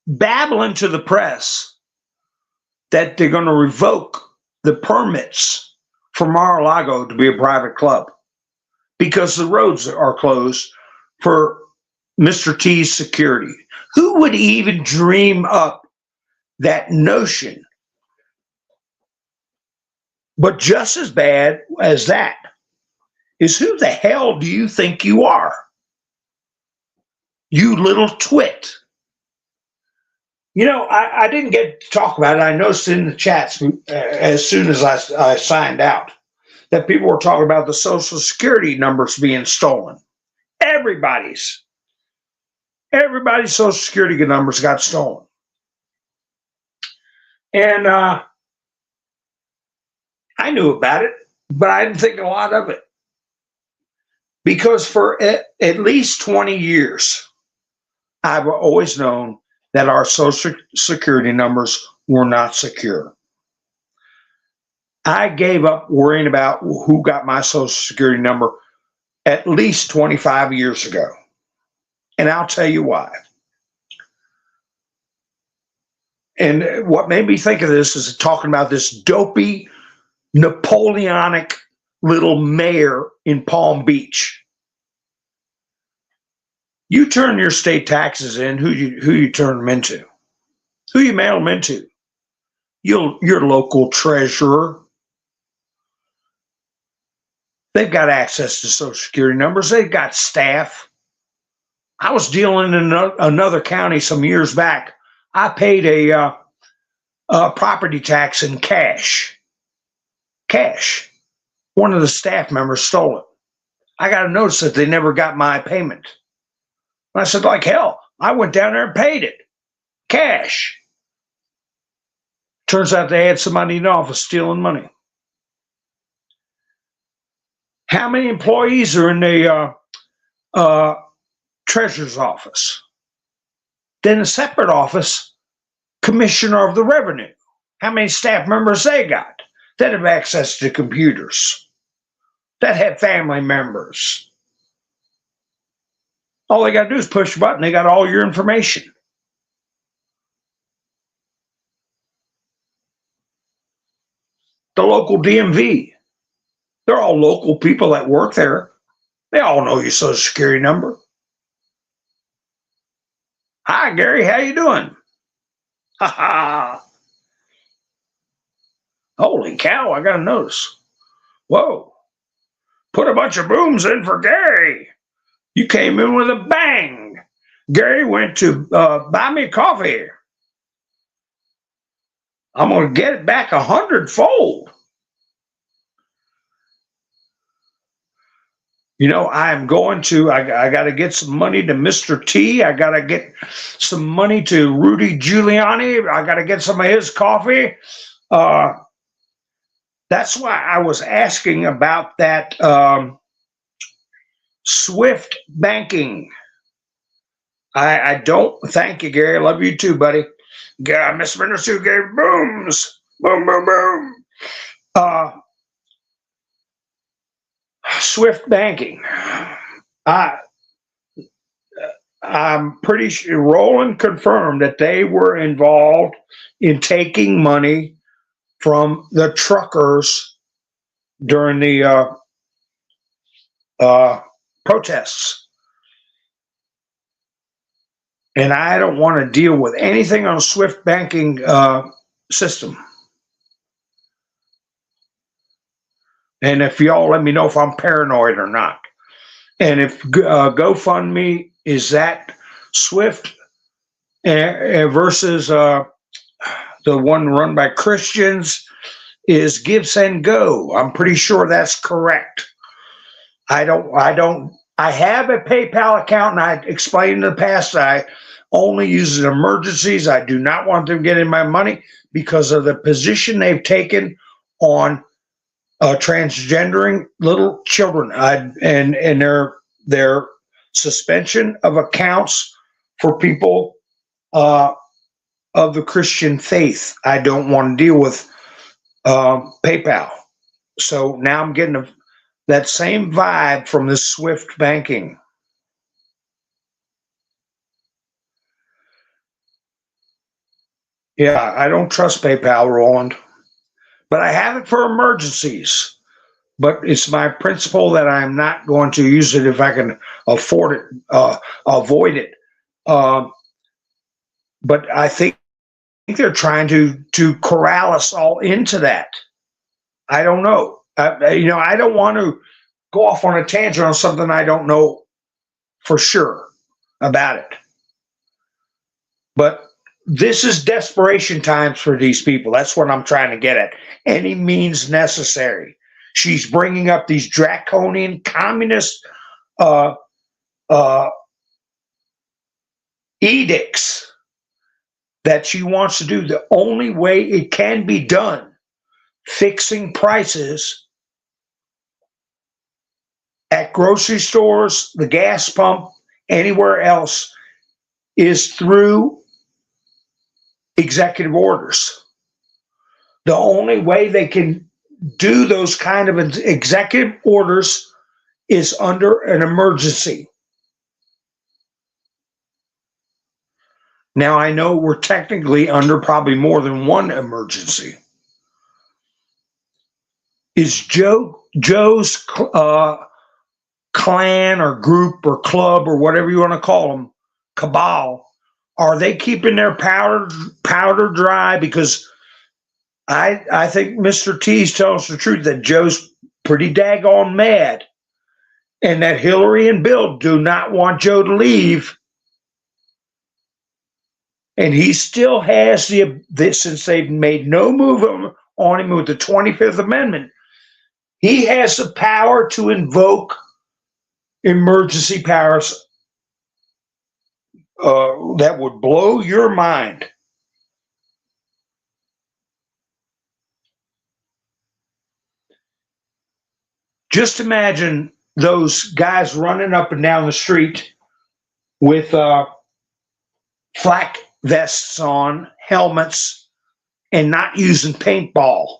babbling to the press that they're going to revoke the permits for Mar-a-Lago to be a private club because the roads are closed for Mr. T's security. Who would even dream up that notion? But just as bad as that is, who the hell do you think you are? You little twit. You know, I didn't get to talk about it. I noticed in the chats as soon as I signed out that people were talking about the Social Security numbers being stolen. Everybody's Social Security numbers got stolen. And I knew about it, but I didn't think a lot of it. Because for at least 20 years, I've always known that our Social Security numbers were not secure. I gave up worrying about who got my Social Security number at least 25 years ago. And I'll tell you why. And what made me think of this is talking about this dopey, Napoleonic little mayor in Palm Beach. You turn your state taxes in, who you turn them into? Who you mail them into? Your local treasurer. They've got access to Social Security numbers. They've got staff. I was dealing in another county some years back. I paid a property tax in cash. Cash. One of the staff members stole it. I got a notice that they never got my payment. I said, like hell, I went down there and paid it. Cash. Turns out they had somebody in the office stealing money. How many employees are in the treasurer's office? Then a separate office, commissioner of the revenue. How many staff members they got that have access to computers, that have family members? All they got to do is push a button. They got all your information. the local DMV. They're all local people that work there. They all know your social security number. Hi, Gary, how you doing? Ha ha. Holy cow, I got a notice. Whoa. Put a bunch of brooms in for Gary. You came in with a bang. Gary went to buy me coffee. I'm going to get it back 100-fold. You know, I'm going to, I got to get some money to Mr. T. I got to get some money to Rudy Giuliani. I got to get some of his coffee. That's why I was asking about that Swift banking. I don't, thank you, Gary. I love you too, buddy. Miss Minister gave booms. Boom, boom, boom. Swift banking. I'm pretty sure Roland confirmed that they were involved in taking money from the truckers during the protests. And I don't want to deal with anything on Swift banking system. And if y'all let me know if I'm paranoid or not. And if GoFundMe is that Swift versus the one run by Christians is Give, Send, Go. I'm pretty sure that's correct. I have a PayPal account, and I explained in the past I only use it in emergencies. I do not want them getting my money because of the position they've taken on transgendering little children and their suspension of accounts for people of the Christian faith. I don't want to deal with PayPal. So now I'm getting that same vibe from this Swift banking. Yeah, I don't trust PayPal, Roland, but I have it for emergencies. But it's my principle that I'm not going to use it if I can avoid it. But I think they're trying to corral us all into that. I don't know. I don't want to go off on a tangent on something I don't know for sure about it. But this is desperation times for these people. That's what I'm trying to get at. Any means necessary. She's bringing up these draconian communist edicts that she wants to do. The only way it can be done, fixing prices at grocery stores, the gas pump, anywhere else, is through executive orders. The only way they can do those kind of executive orders is under an emergency. Now, I know we're technically under probably more than one emergency. Is Joe's clan or group or club or whatever you want to call them, cabal, are they keeping their powder dry? Because I think Mr. T's telling us the truth that Joe's pretty daggone mad, and that Hillary and Bill do not want Joe to leave. And he still has since they've made no move on him with the 25th Amendment, he has the power to invoke emergency powers that would blow your mind. Just imagine those guys running up and down the street with flak vests on, helmets, and not using paintballs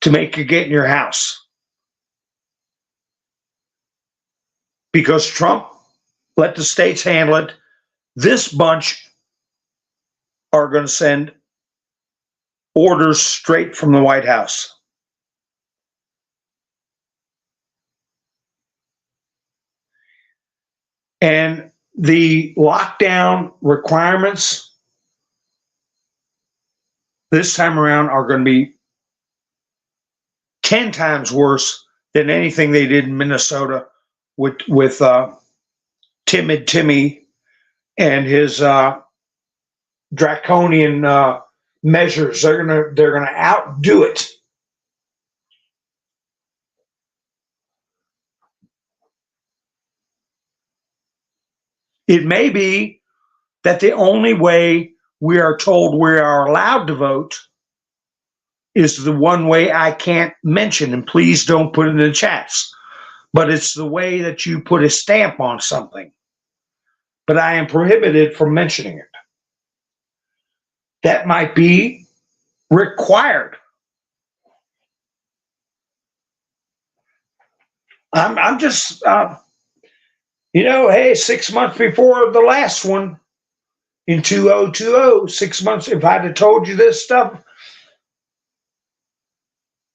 to make you get in your house. Because Trump let the states handle it. This bunch are going to send orders straight from the White House. And the lockdown requirements this time around are going to be 10 times worse than anything they did in Minnesota with Timid Timmy and his draconian measures. They're gonna outdo it. It may be that the only way we are told we are allowed to vote is the one way I can't mention, and please don't put it in the chats, but it's the way that you put a stamp on something. But I am prohibited from mentioning it. That might be required. I'm just, hey, 6 months before the last one in 2020, 6 months, if I'd have told you this stuff,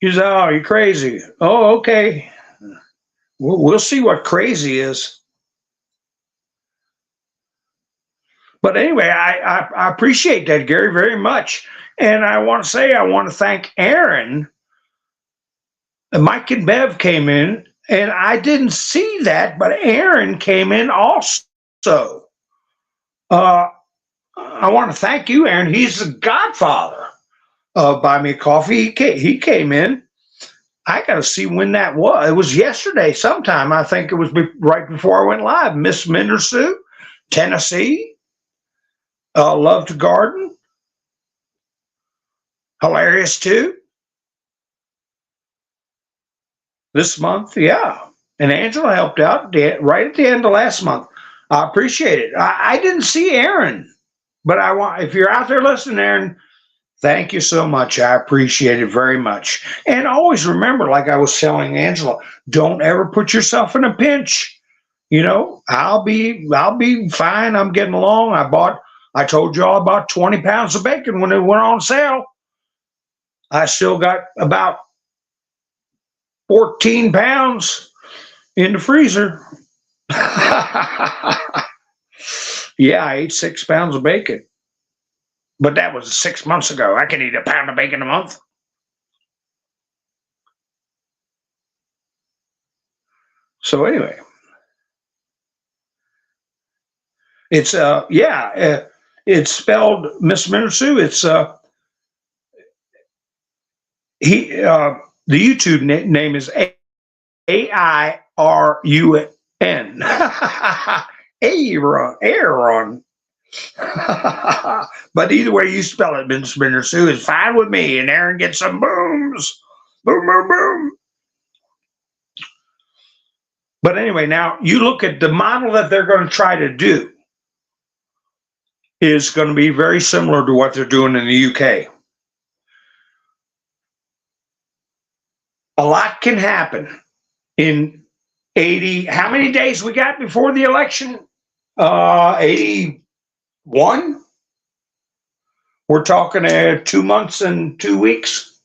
you say, oh, you're crazy. Oh, okay. We'll see what crazy is. But anyway, I appreciate that, Gary, very much. And I want to thank Aaron. Mike and Bev came in, and I didn't see that, but Aaron came in also. I want to thank you, Aaron. He's the godfather of Buy Me a Coffee. He came in. I got to see when that was. It was yesterday sometime. I think it was right before I went live. Miss Mindersu, Tennessee. Love to Garden. Hilarious too. This month, yeah. And Angela helped out right at the end of last month. I appreciate it. I didn't see Aaron, but if you're out there listening, Aaron, thank you so much. I appreciate it very much. And always remember, like I was telling Angela, don't ever put yourself in a pinch. I'll be fine. I'm getting along. I told you all about 20 pounds of bacon when it went on sale. I still got about 14 pounds in the freezer. Yeah, I ate 6 pounds of bacon. But that was 6 months ago. I can eat a pound of bacon a month. So anyway, it's it's spelled Miss Mindersu. It's the YouTube name is AIRUN. Aaron. But either way you spell it, Miss Mindersu, is fine with me. And Aaron gets some booms. Boom, boom, boom. But anyway, now you look at the model that they're going to try to do is going to be very similar to what they're doing in the UK. A lot can happen in 80. How many days we got before the election? 81. We're talking 2 months and 2 weeks.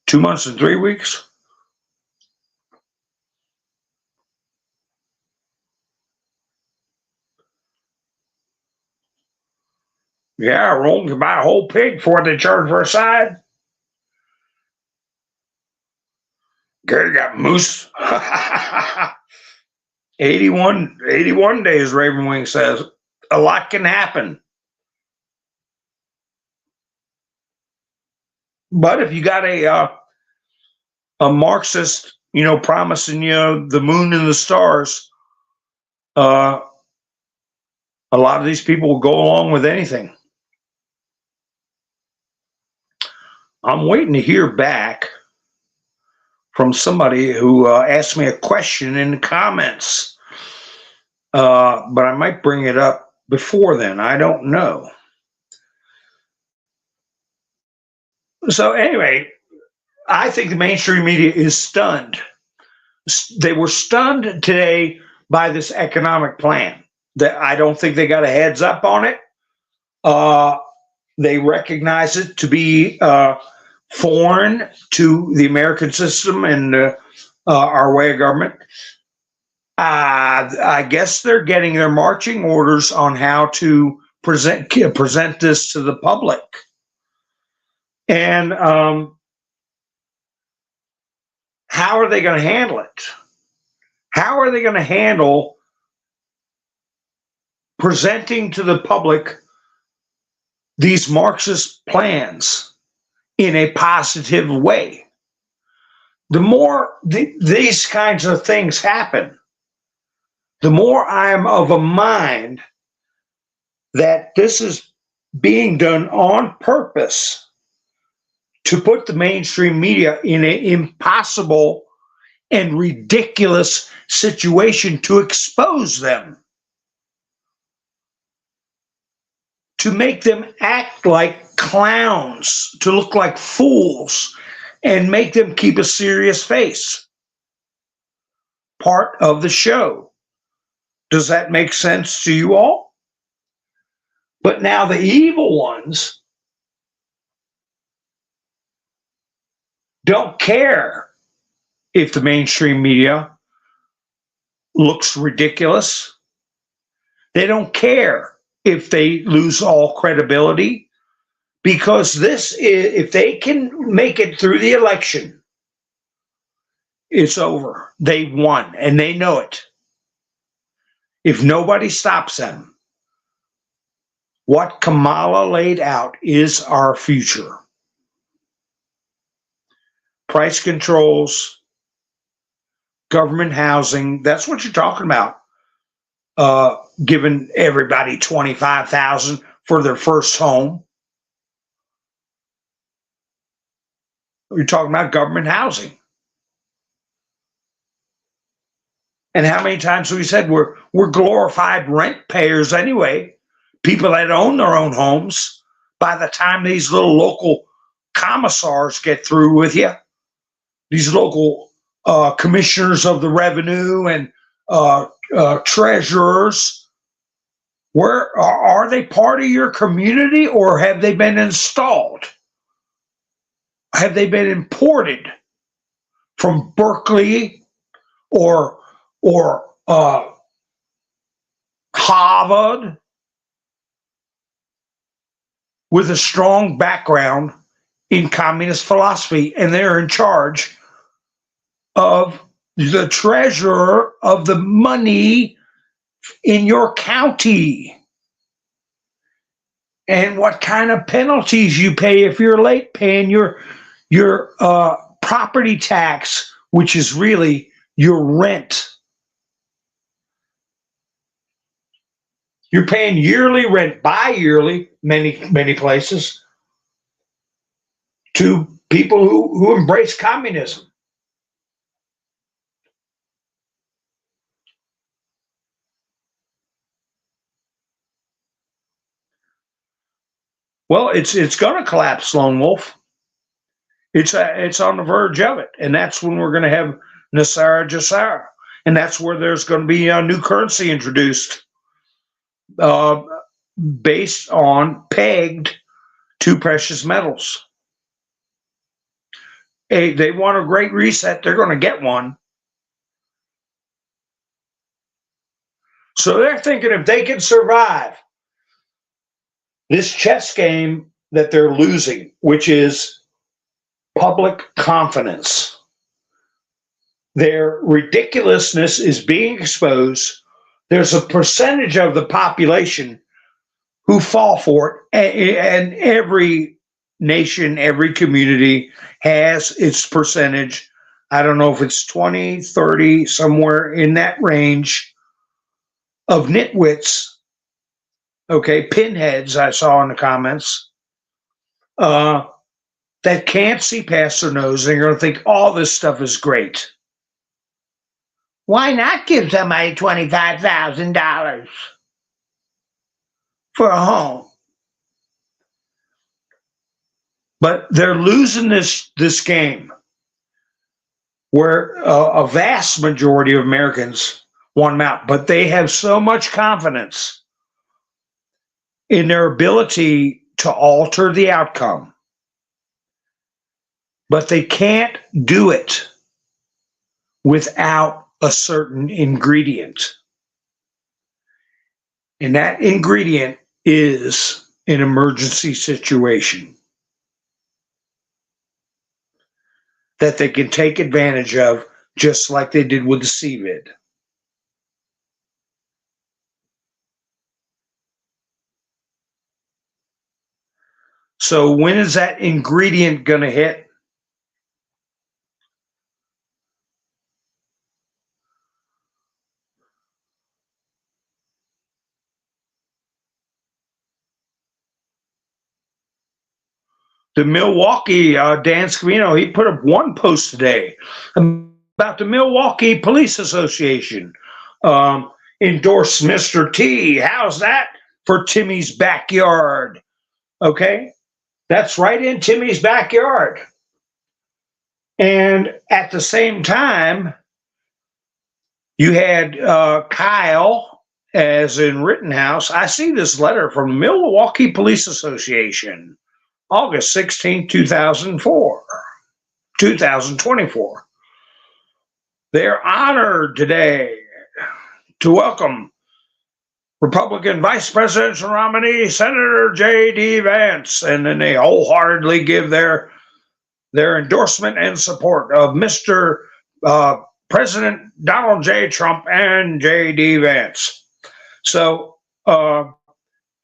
2 months and 3 weeks. Yeah, Rome can buy a whole pig for what they charge for a side. Gary got moose. 81 days, Ravenwing says. A lot can happen. But if you got a Marxist, promising you the moon and the stars, a lot of these people will go along with anything. I'm waiting to hear back from somebody who asked me a question in the comments, but I might bring it up before then. I don't know. So anyway, I think the mainstream media is stunned. They were stunned today by this economic plan. That I don't think they got a heads up on it. Uh, they recognize it to be foreign to the American system and our way of government. I guess they're getting their marching orders on how to present this to the public. And how are they going to handle it? How are they going to handle presenting to the public these Marxist plans in a positive way? The more these kinds of things happen, the more I'm of a mind that this is being done on purpose to put the mainstream media in an impossible and ridiculous situation to expose them, to make them act like clowns, to look like fools, and make them keep a serious face. Part of the show. Does that make sense to you all? But now the evil ones don't care if the mainstream media looks ridiculous. They don't care if they lose all credibility, because this is, if they can make it through the election, it's over. They won, and they know it. If nobody stops them, what Kamala laid out is our future. Price controls, government housing, that's what you're talking about. Giving everybody $25,000 for their first home. You're talking about government housing. And how many times have we said we're glorified rent payers anyway? People that own their own homes. By the time these little local commissars get through with you, these local commissioners of the revenue and treasurers, where are they part of your community, or have they been installed? Have they been imported from Berkeley or Harvard with a strong background in communist philosophy, and they're in charge of the treasurer of the money in your county, and what kind of penalties you pay if you're late paying your property tax, which is really your rent. You're paying yearly rent, bi-yearly, many places, to people who embrace communism. Well, it's going to collapse, Lone Wolf. It's on the verge of it, and that's when we're going to have Nasara Jasara, and that's where there's going to be a new currency introduced, based on pegged to precious metals. They want a great reset. They're going to get one. So they're thinking if they can survive this chess game that they're losing, which is public confidence, their ridiculousness is being exposed. There's a percentage of the population who fall for it, and every nation, every community has its percentage. I don't know if it's 20, 30, somewhere in that range of nitwits, okay, pinheads I saw in the comments, that can't see past their nose, and you're going to think all this stuff is great. Why not give somebody $25,000 for a home? But they're losing this game where a vast majority of Americans want them out, but they have so much confidence in their ability to alter the outcome, but they can't do it without a certain ingredient. And that ingredient is an emergency situation that they can take advantage of, just like they did with the CVID. So when is that ingredient going to hit? The Milwaukee, Dan Scavino, he put up one post today about the Milwaukee Police Association. Endorse Mr. T. How's that for Timmy's backyard? Okay, that's right in Timmy's backyard. And at the same time, you had Kyle, as in Rittenhouse. I see this letter from Milwaukee Police Association, August 16, 2024. They're honored today to welcome Republican Vice Presidential nominee Senator J.D. Vance, and then they wholeheartedly give their endorsement and support of Mr. President Donald J. Trump and J.D. Vance. So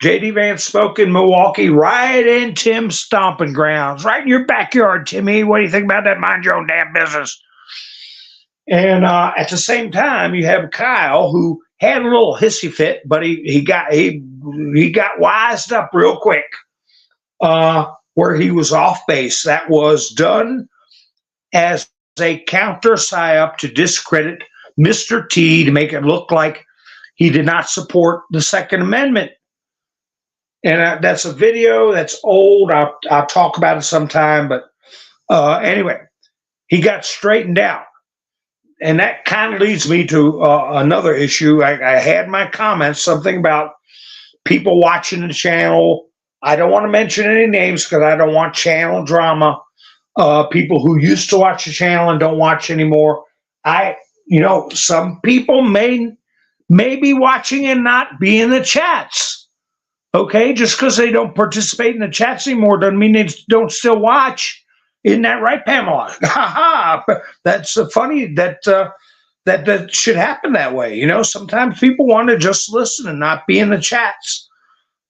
J.D. Vance spoke in Milwaukee, right in Tim's stomping grounds, right in your backyard, Timmy. What do you think about that? Mind your own damn business. And at the same time, you have Kyle, who had a little hissy fit, but he got wised up real quick, where he was off base. That was done as a counter psyop to discredit Mr. T, to make it look like he did not support the Second Amendment. And that's a video that's old. I'll talk about it sometime. But anyway, he got straightened out. And that kind of leads me to another issue. I had my comments, something about people watching the channel. I don't want to mention any names because I don't want channel drama. People who used to watch the channel and don't watch anymore. Some people may be watching and not be in the chats. Okay, just because they don't participate in the chats anymore doesn't mean they don't still watch. Isn't that right, Pamela? That's funny that should happen that way. Sometimes people want to just listen and not be in the chats.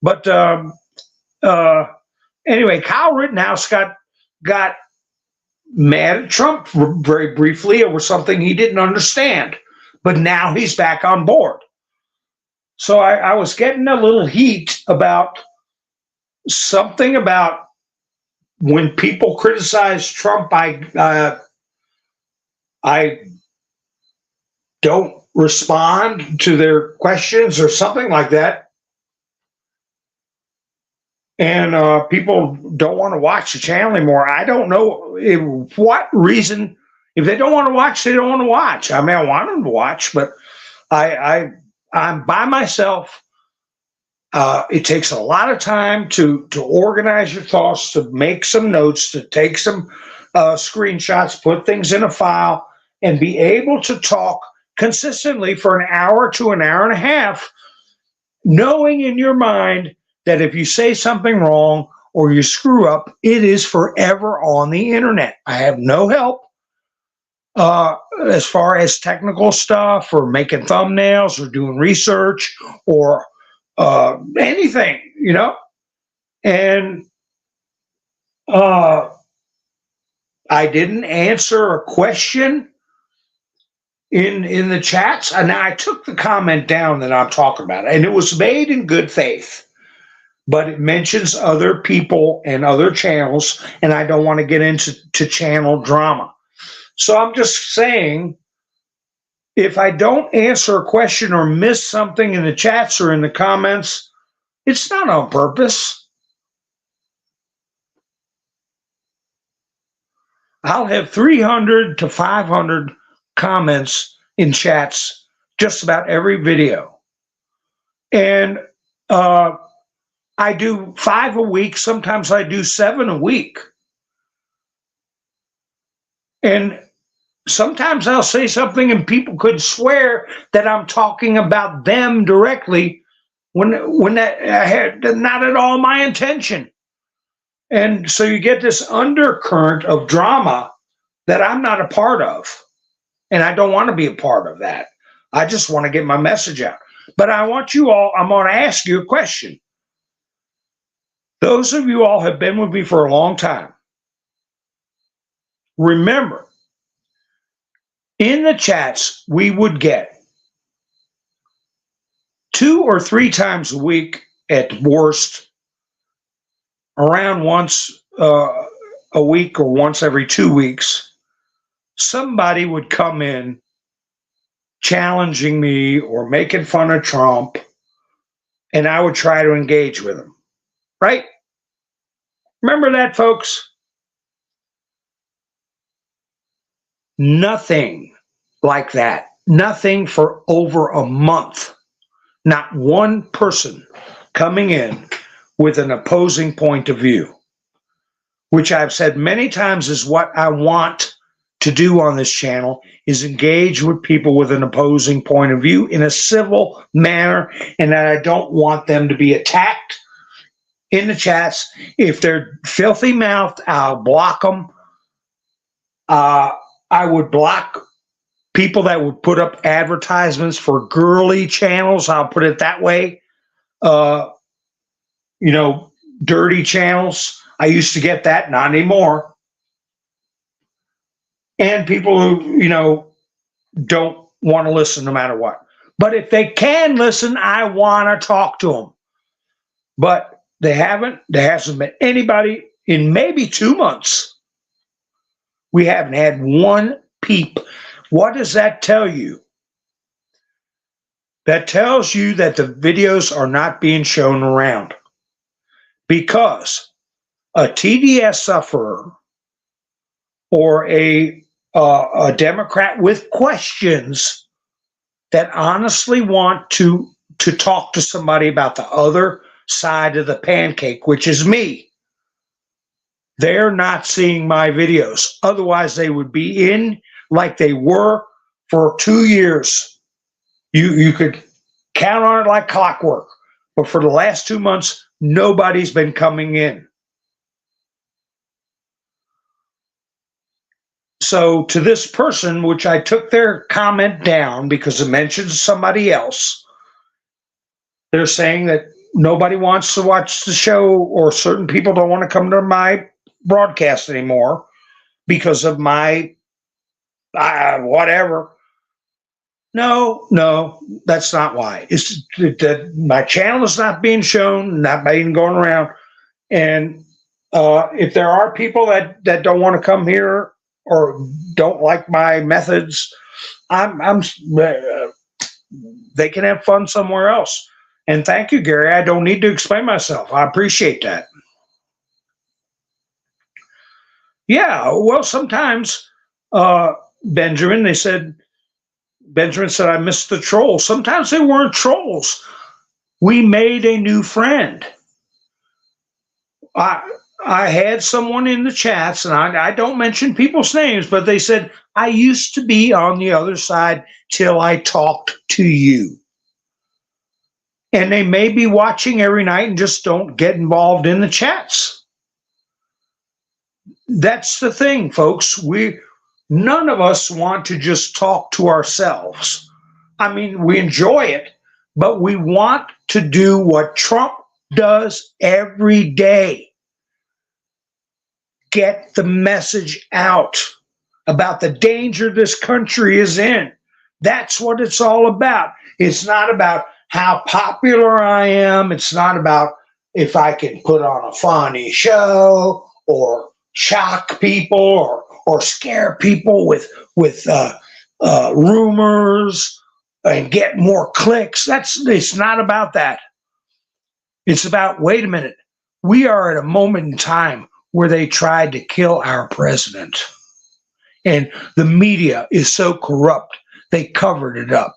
But anyway, Kyle Rittenhouse got mad at Trump very briefly over something he didn't understand, but now he's back on board. So I was getting a little heat about something about when people criticize Trump, I don't respond to their questions or something like that. And people don't want to watch the channel anymore. I don't know what reason. If they don't want to watch, they don't want to watch. I mean, I want them to watch, but I'm by myself. It takes a lot of time to organize your thoughts, to make some notes, to take some screenshots, put things in a file, and be able to talk consistently for an hour to an hour and a half, knowing in your mind that if you say something wrong or you screw up, it is forever on the internet. I have no help as far as technical stuff or making thumbnails or doing research or anything, and I didn't answer a question in the chats. And I took the comment down that I'm talking about, and it was made in good faith, but it mentions other people and other channels, and I don't want to get into channel drama. So I'm just saying, if I don't answer a question or miss something in the chats or in the comments, it's not on purpose. I'll have 300 to 500 comments in chats just about every video. And I do 5 a week. Sometimes I do 7 a week. And sometimes I'll say something and people could swear that I'm talking about them directly when that I had not at all my intention. And so you get this undercurrent of drama that I'm not a part of. And I don't want to be a part of that. I just want to get my message out. But I want you all, I'm going to ask you a question. Those of you all have been with me for a long time. Remember, in the chats, we would get 2 or 3 times a week at worst, around once a week or once every 2 weeks, somebody would come in challenging me or making fun of Trump, and I would try to engage with them. Right? Remember that, folks? Nothing like that. Nothing for over a month. Not one person coming in with an opposing point of view, which I've said many times is what I want to do on this channel, is engage with people with an opposing point of view in a civil manner, and that I don't want them to be attacked in the chats. If they're filthy mouthed, I'll block them. I would block people that would put up advertisements for girly channels. I'll put it that way. Dirty channels. I used to get that, not anymore. And people who, don't want to listen no matter what. But if they can listen, I want to talk to them. But they haven't. There hasn't been anybody in maybe 2 months. We haven't had one peep. What does that tell you? That tells you that the videos are not being shown around, because a TDS sufferer or a Democrat with questions that honestly want to talk to somebody about the other side of the pancake, which is me, they're not seeing my videos. Otherwise, they would be in like they were for 2 years. You could count on it like clockwork. But for the last 2 months, nobody's been coming in. So to this person, which I took their comment down because it mentions somebody else, they're saying that nobody wants to watch the show, or certain people don't want to come to my broadcast anymore because of my whatever. No, that's not why. It's that my channel is not being shown, not being going around. And if there are people that don't want to come here or don't like my methods, they can have fun somewhere else. And thank you, Gary. I don't need to explain myself. I appreciate that. Yeah, well, sometimes, Benjamin said, I missed the trolls. Sometimes they weren't trolls. We made a new friend. I had someone in the chats, and I don't mention people's names, but they said, I used to be on the other side till I talked to you. And they may be watching every night and just don't get involved in the chats. That's the thing, folks. None of us want to just talk to ourselves. I mean, we enjoy it, but we want to do what Trump does every day. Get the message out about the danger this country is in. That's what it's all about. It's not about how popular I am. It's not about if I can put on a funny show or shock people or scare people with rumors and get more clicks. It's not about that. It's about, wait a minute, we are at a moment in time where they tried to kill our president. And the media is so corrupt, they covered it up.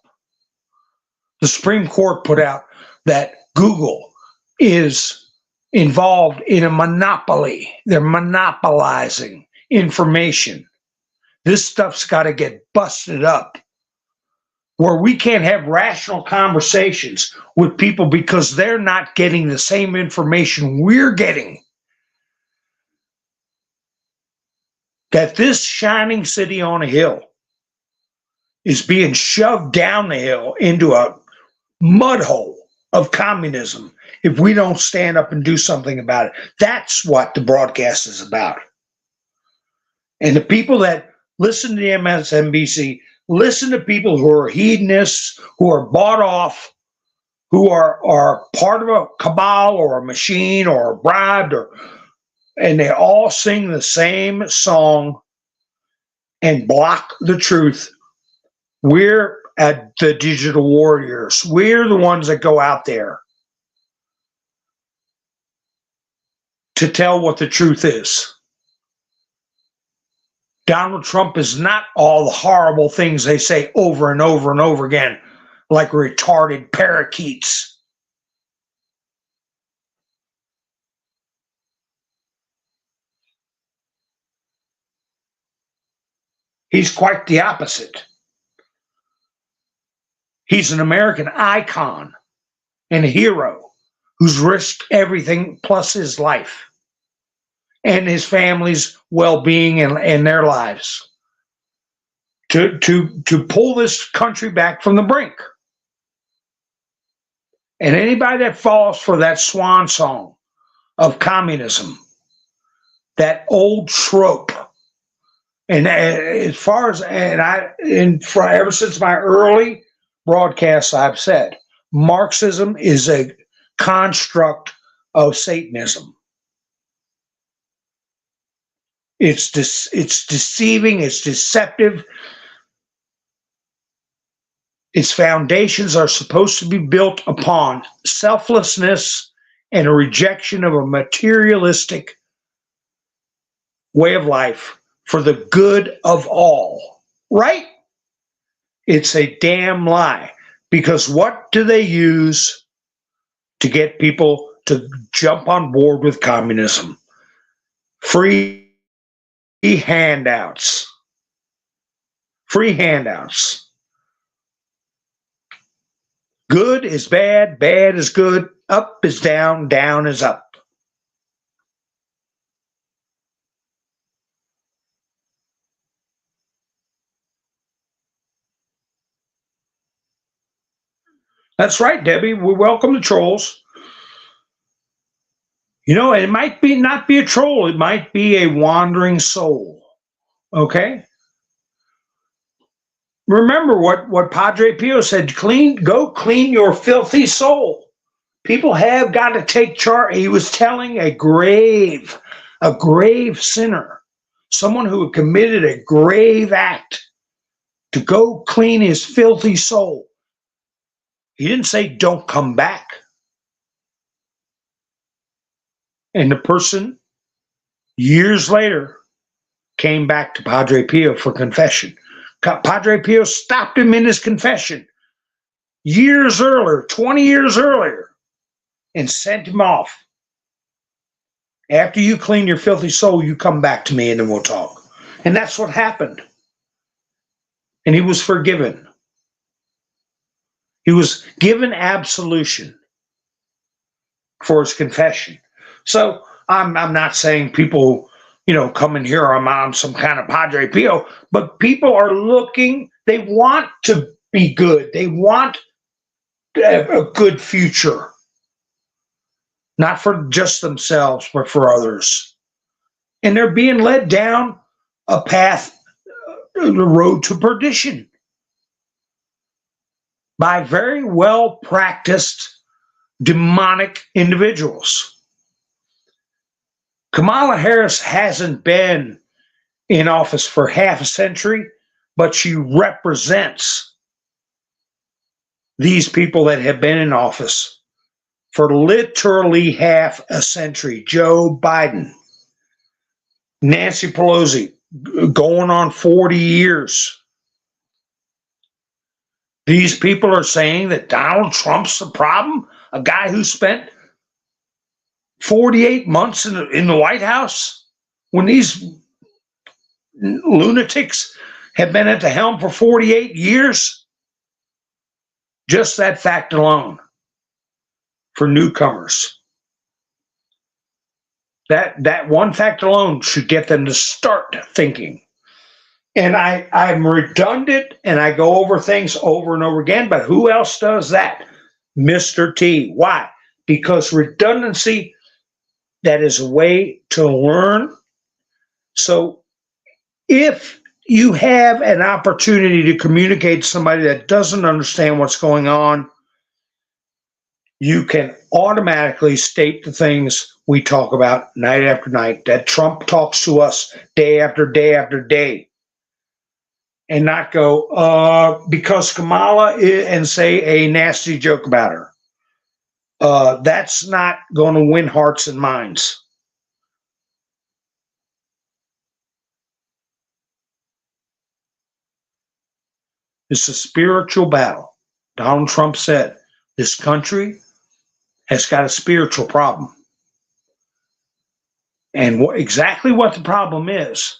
The Supreme Court put out that Google is involved in a monopoly. They're monopolizing information. This stuff's got to get busted up where we can't have rational conversations with people because they're not getting the same information we're getting. That this shining city on a hill is being shoved down the hill into a mud hole of communism if we don't stand up and do something about it. That's what the broadcast is about. And the people that listen to the MSNBC listen to people who are hedonists, who are bought off, who are part of a cabal or a machine or bribed, and they all sing the same song and block the truth. We're at the digital warriors. We're the ones that go out there to tell what the truth is. Donald Trump is not all the horrible things they say over and over and over again, like retarded parakeets. He's quite the opposite. He's an American icon and a hero who's risked everything plus his life and his family's well-being and their lives to pull this country back from the brink. And anybody that falls for that swan song of communism, that old trope, and as far as ever since my early broadcasts, I've said Marxism is a construct of Satanism. It's deceiving. It's deceptive. Its foundations are supposed to be built upon selflessness and a rejection of a materialistic way of life for the good of all, right? It's a damn lie, because what do they use to get people to jump on board with communism? Free handouts. Free handouts. Good is bad, bad is good, up is down, down is up. That's right, Debbie. We welcome the trolls. You know, it might be not be a troll. It might be a wandering soul. Okay? Remember what Padre Pio said, go clean your filthy soul. People have got to take charge. He was telling a grave sinner, someone who had committed a grave act, to go clean his filthy soul. He didn't say, don't come back. And the person, years later, came back to Padre Pio for confession. Padre Pio stopped him in his confession years earlier, 20 years earlier, and sent him off. After you clean your filthy soul, you come back to me and then we'll talk. And that's what happened. And he was forgiven. He was given absolution for his confession. So I'm not saying people, come in here, I'm on some kind of Padre Pio, but people are looking, they want to be good. They want a good future. Not for just themselves, but for others. And they're being led down a path, the road to perdition, by very well practiced demonic individuals. Kamala Harris hasn't been in office for half a century, but she represents these people that have been in office for literally half a century. Joe Biden, Nancy Pelosi, going on 40 years. These people are saying that Donald Trump's the problem, a guy who spent 48 months in the White House when these lunatics have been at the helm for 48 years? Just that fact alone for newcomers. That one fact alone should get them to start thinking. And I'm redundant and I go over things over and over again, but who else does that? Mr. T. Why? Because redundancy, that is a way to learn. So if you have an opportunity to communicate to somebody that doesn't understand what's going on, you can automatically state the things we talk about night after night, that Trump talks to us day after day after day, and not go, because Kamala and say a nasty joke about her. That's not going to win hearts and minds. It's a spiritual battle. Donald Trump said, this country has got a spiritual problem. And exactly what the problem is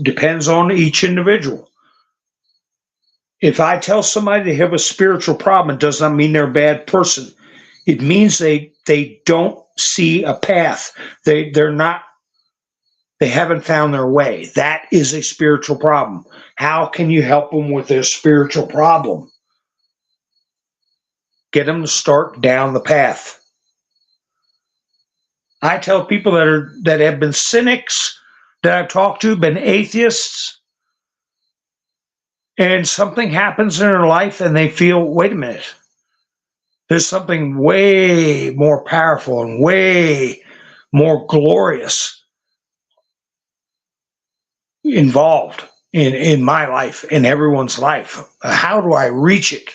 depends on each individual. If I tell somebody they have a spiritual problem, it does not mean they're a bad person. It means they don't see a path. They haven't found their way. That is a spiritual problem. How can you help them with their spiritual problem? Get them to start down the path. I tell people that have been cynics that I've talked to, been atheists, and something happens in their life and they feel, wait a minute, there's something way more powerful and way more glorious involved in my life, in everyone's life. How do I reach it?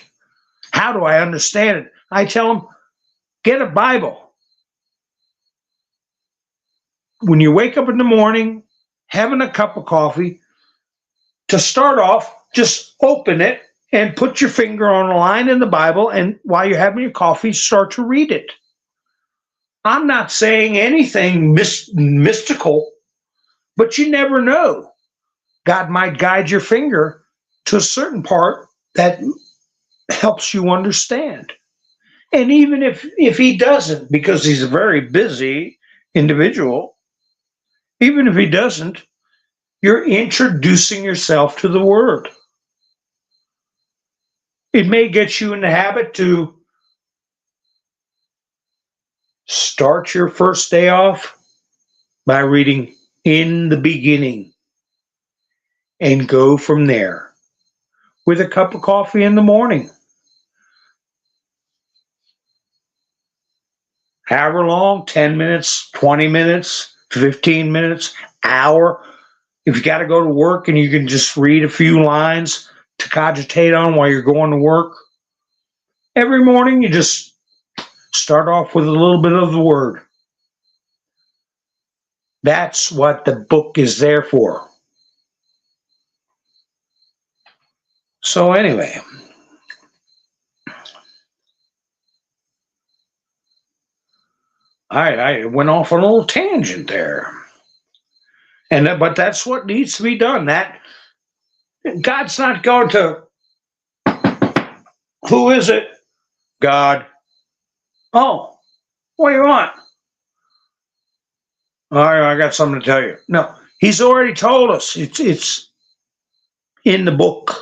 How do I understand it? I tell them, get a Bible. When you wake up in the morning, having a cup of coffee, to start off, just open it and put your finger on a line in the Bible, and while you're having your coffee, start to read it. I'm not saying anything mystical, but you never know. God might guide your finger to a certain part that helps you understand. And even if he doesn't, because he's a very busy individual, even if he doesn't, you're introducing yourself to the Word. It may get you in the habit to start your first day off by reading In the Beginning and go from there with a cup of coffee in the morning. However long, 10 minutes, 20 minutes, 15 minutes, hour. If you got to go to work and you can just read a few lines to cogitate on while you're going to work, every morning you just start off with a little bit of the Word. That's what the book is there for. So anyway, I went off on a little tangent there. But that's what needs to be done. That God's not going to, who is it? God. Oh, what do you want? All right, I got something to tell you. No, he's already told us. It's in the book.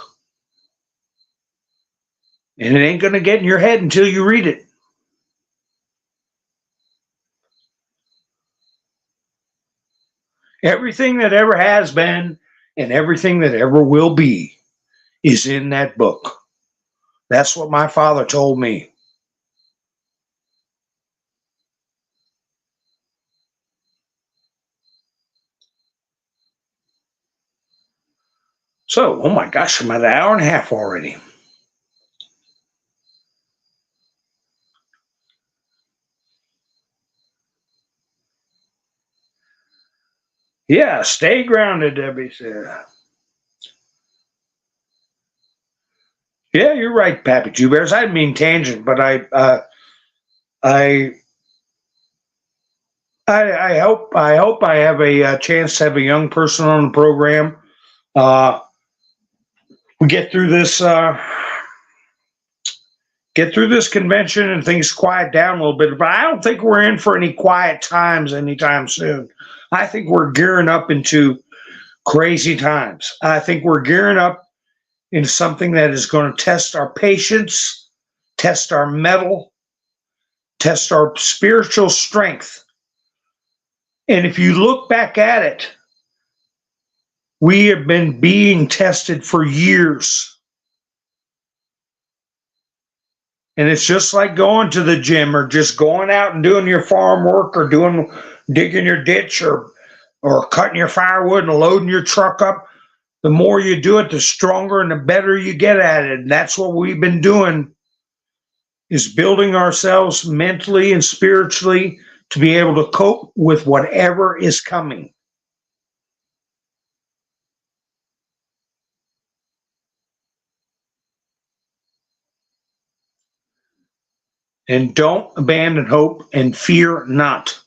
And it ain't going to get in your head until you read it. Everything that ever has been and everything that ever will be is in that book. That's what my father told me. So, oh my gosh, I'm at an hour and a half already. Yeah, stay grounded, Debbie said. Yeah, you're right, Pappy Two Bears. I didn't mean tangent, but I hope I have a chance to have a young person on the program. We get through this convention and things quiet down a little bit, but I don't think we're in for any quiet times anytime soon. I think we're gearing up into crazy times. I think we're gearing up into something that is going to test our patience, test our mettle, test our spiritual strength. And if you look back at it, we have been being tested for years. And it's just like going to the gym or just going out and doing your farm work or digging your ditch or cutting your firewood and loading your truck up. The more you do it, the stronger and the better you get at it. And that's what we've been doing, is building ourselves mentally and spiritually to be able to cope with whatever is coming. And don't abandon hope and fear not.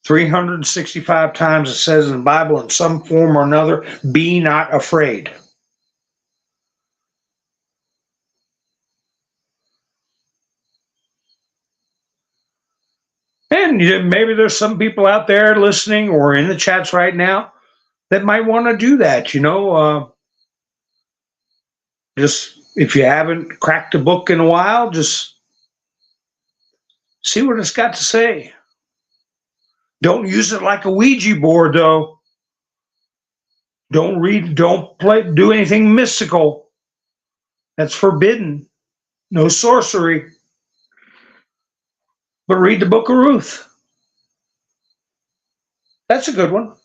365 times it says in the Bible in some form or another, be not afraid. And maybe there's some people out there listening or in the chats right now that might want to do that. Just if you haven't cracked a book in a while, just see what it's got to say. Don't use it like a Ouija board, though. Don't do anything mystical. That's forbidden. No sorcery. But read the book of Ruth. That's a good one.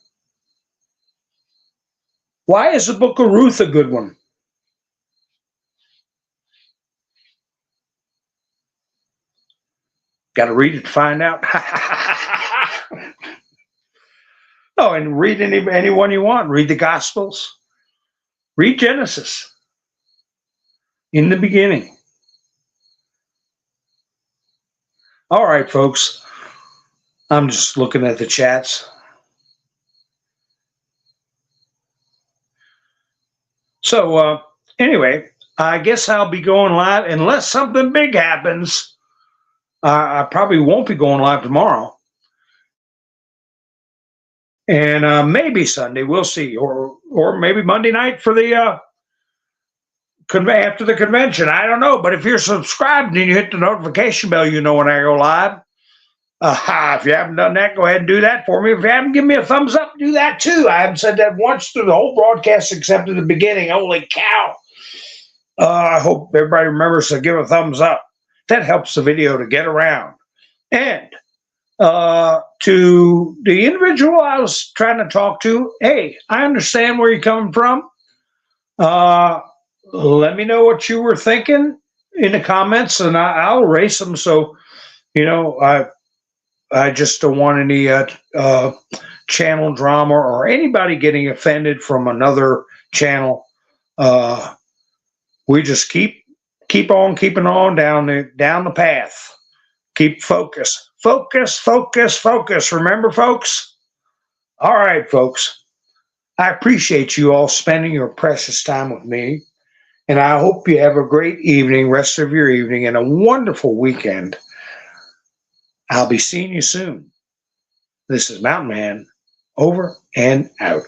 Why is the book of Ruth a good one? Got to read it to find out. Oh, and read anyone you want. Read the Gospels. Read Genesis. In the beginning. All right, folks. I'm just looking at the chats. So, anyway, I guess I'll be going live unless something big happens. I probably won't be going live tomorrow. And maybe Sunday, we'll see. Or maybe Monday night for the after the convention. I don't know. But if you're subscribed and you hit the notification bell, you know when I go live. If you haven't done that, go ahead and do that for me. If you haven't given me a thumbs up, do that too. I haven't said that once through the whole broadcast except at the beginning. Holy cow. I hope everybody remembers to give a thumbs up. That helps the video to get around. And to the individual I was trying to talk to, hey, I understand where you're coming from. Let me know what you were thinking in the comments, and I'll erase them. So, I just don't want any channel drama or anybody getting offended from another channel. We just keep on keeping on down the path. Keep focus. Remember, folks? All right, folks. I appreciate you all spending your precious time with me. And I hope you have a great evening, rest of your evening, and a wonderful weekend. I'll be seeing you soon. This is Mountain Man, over and out.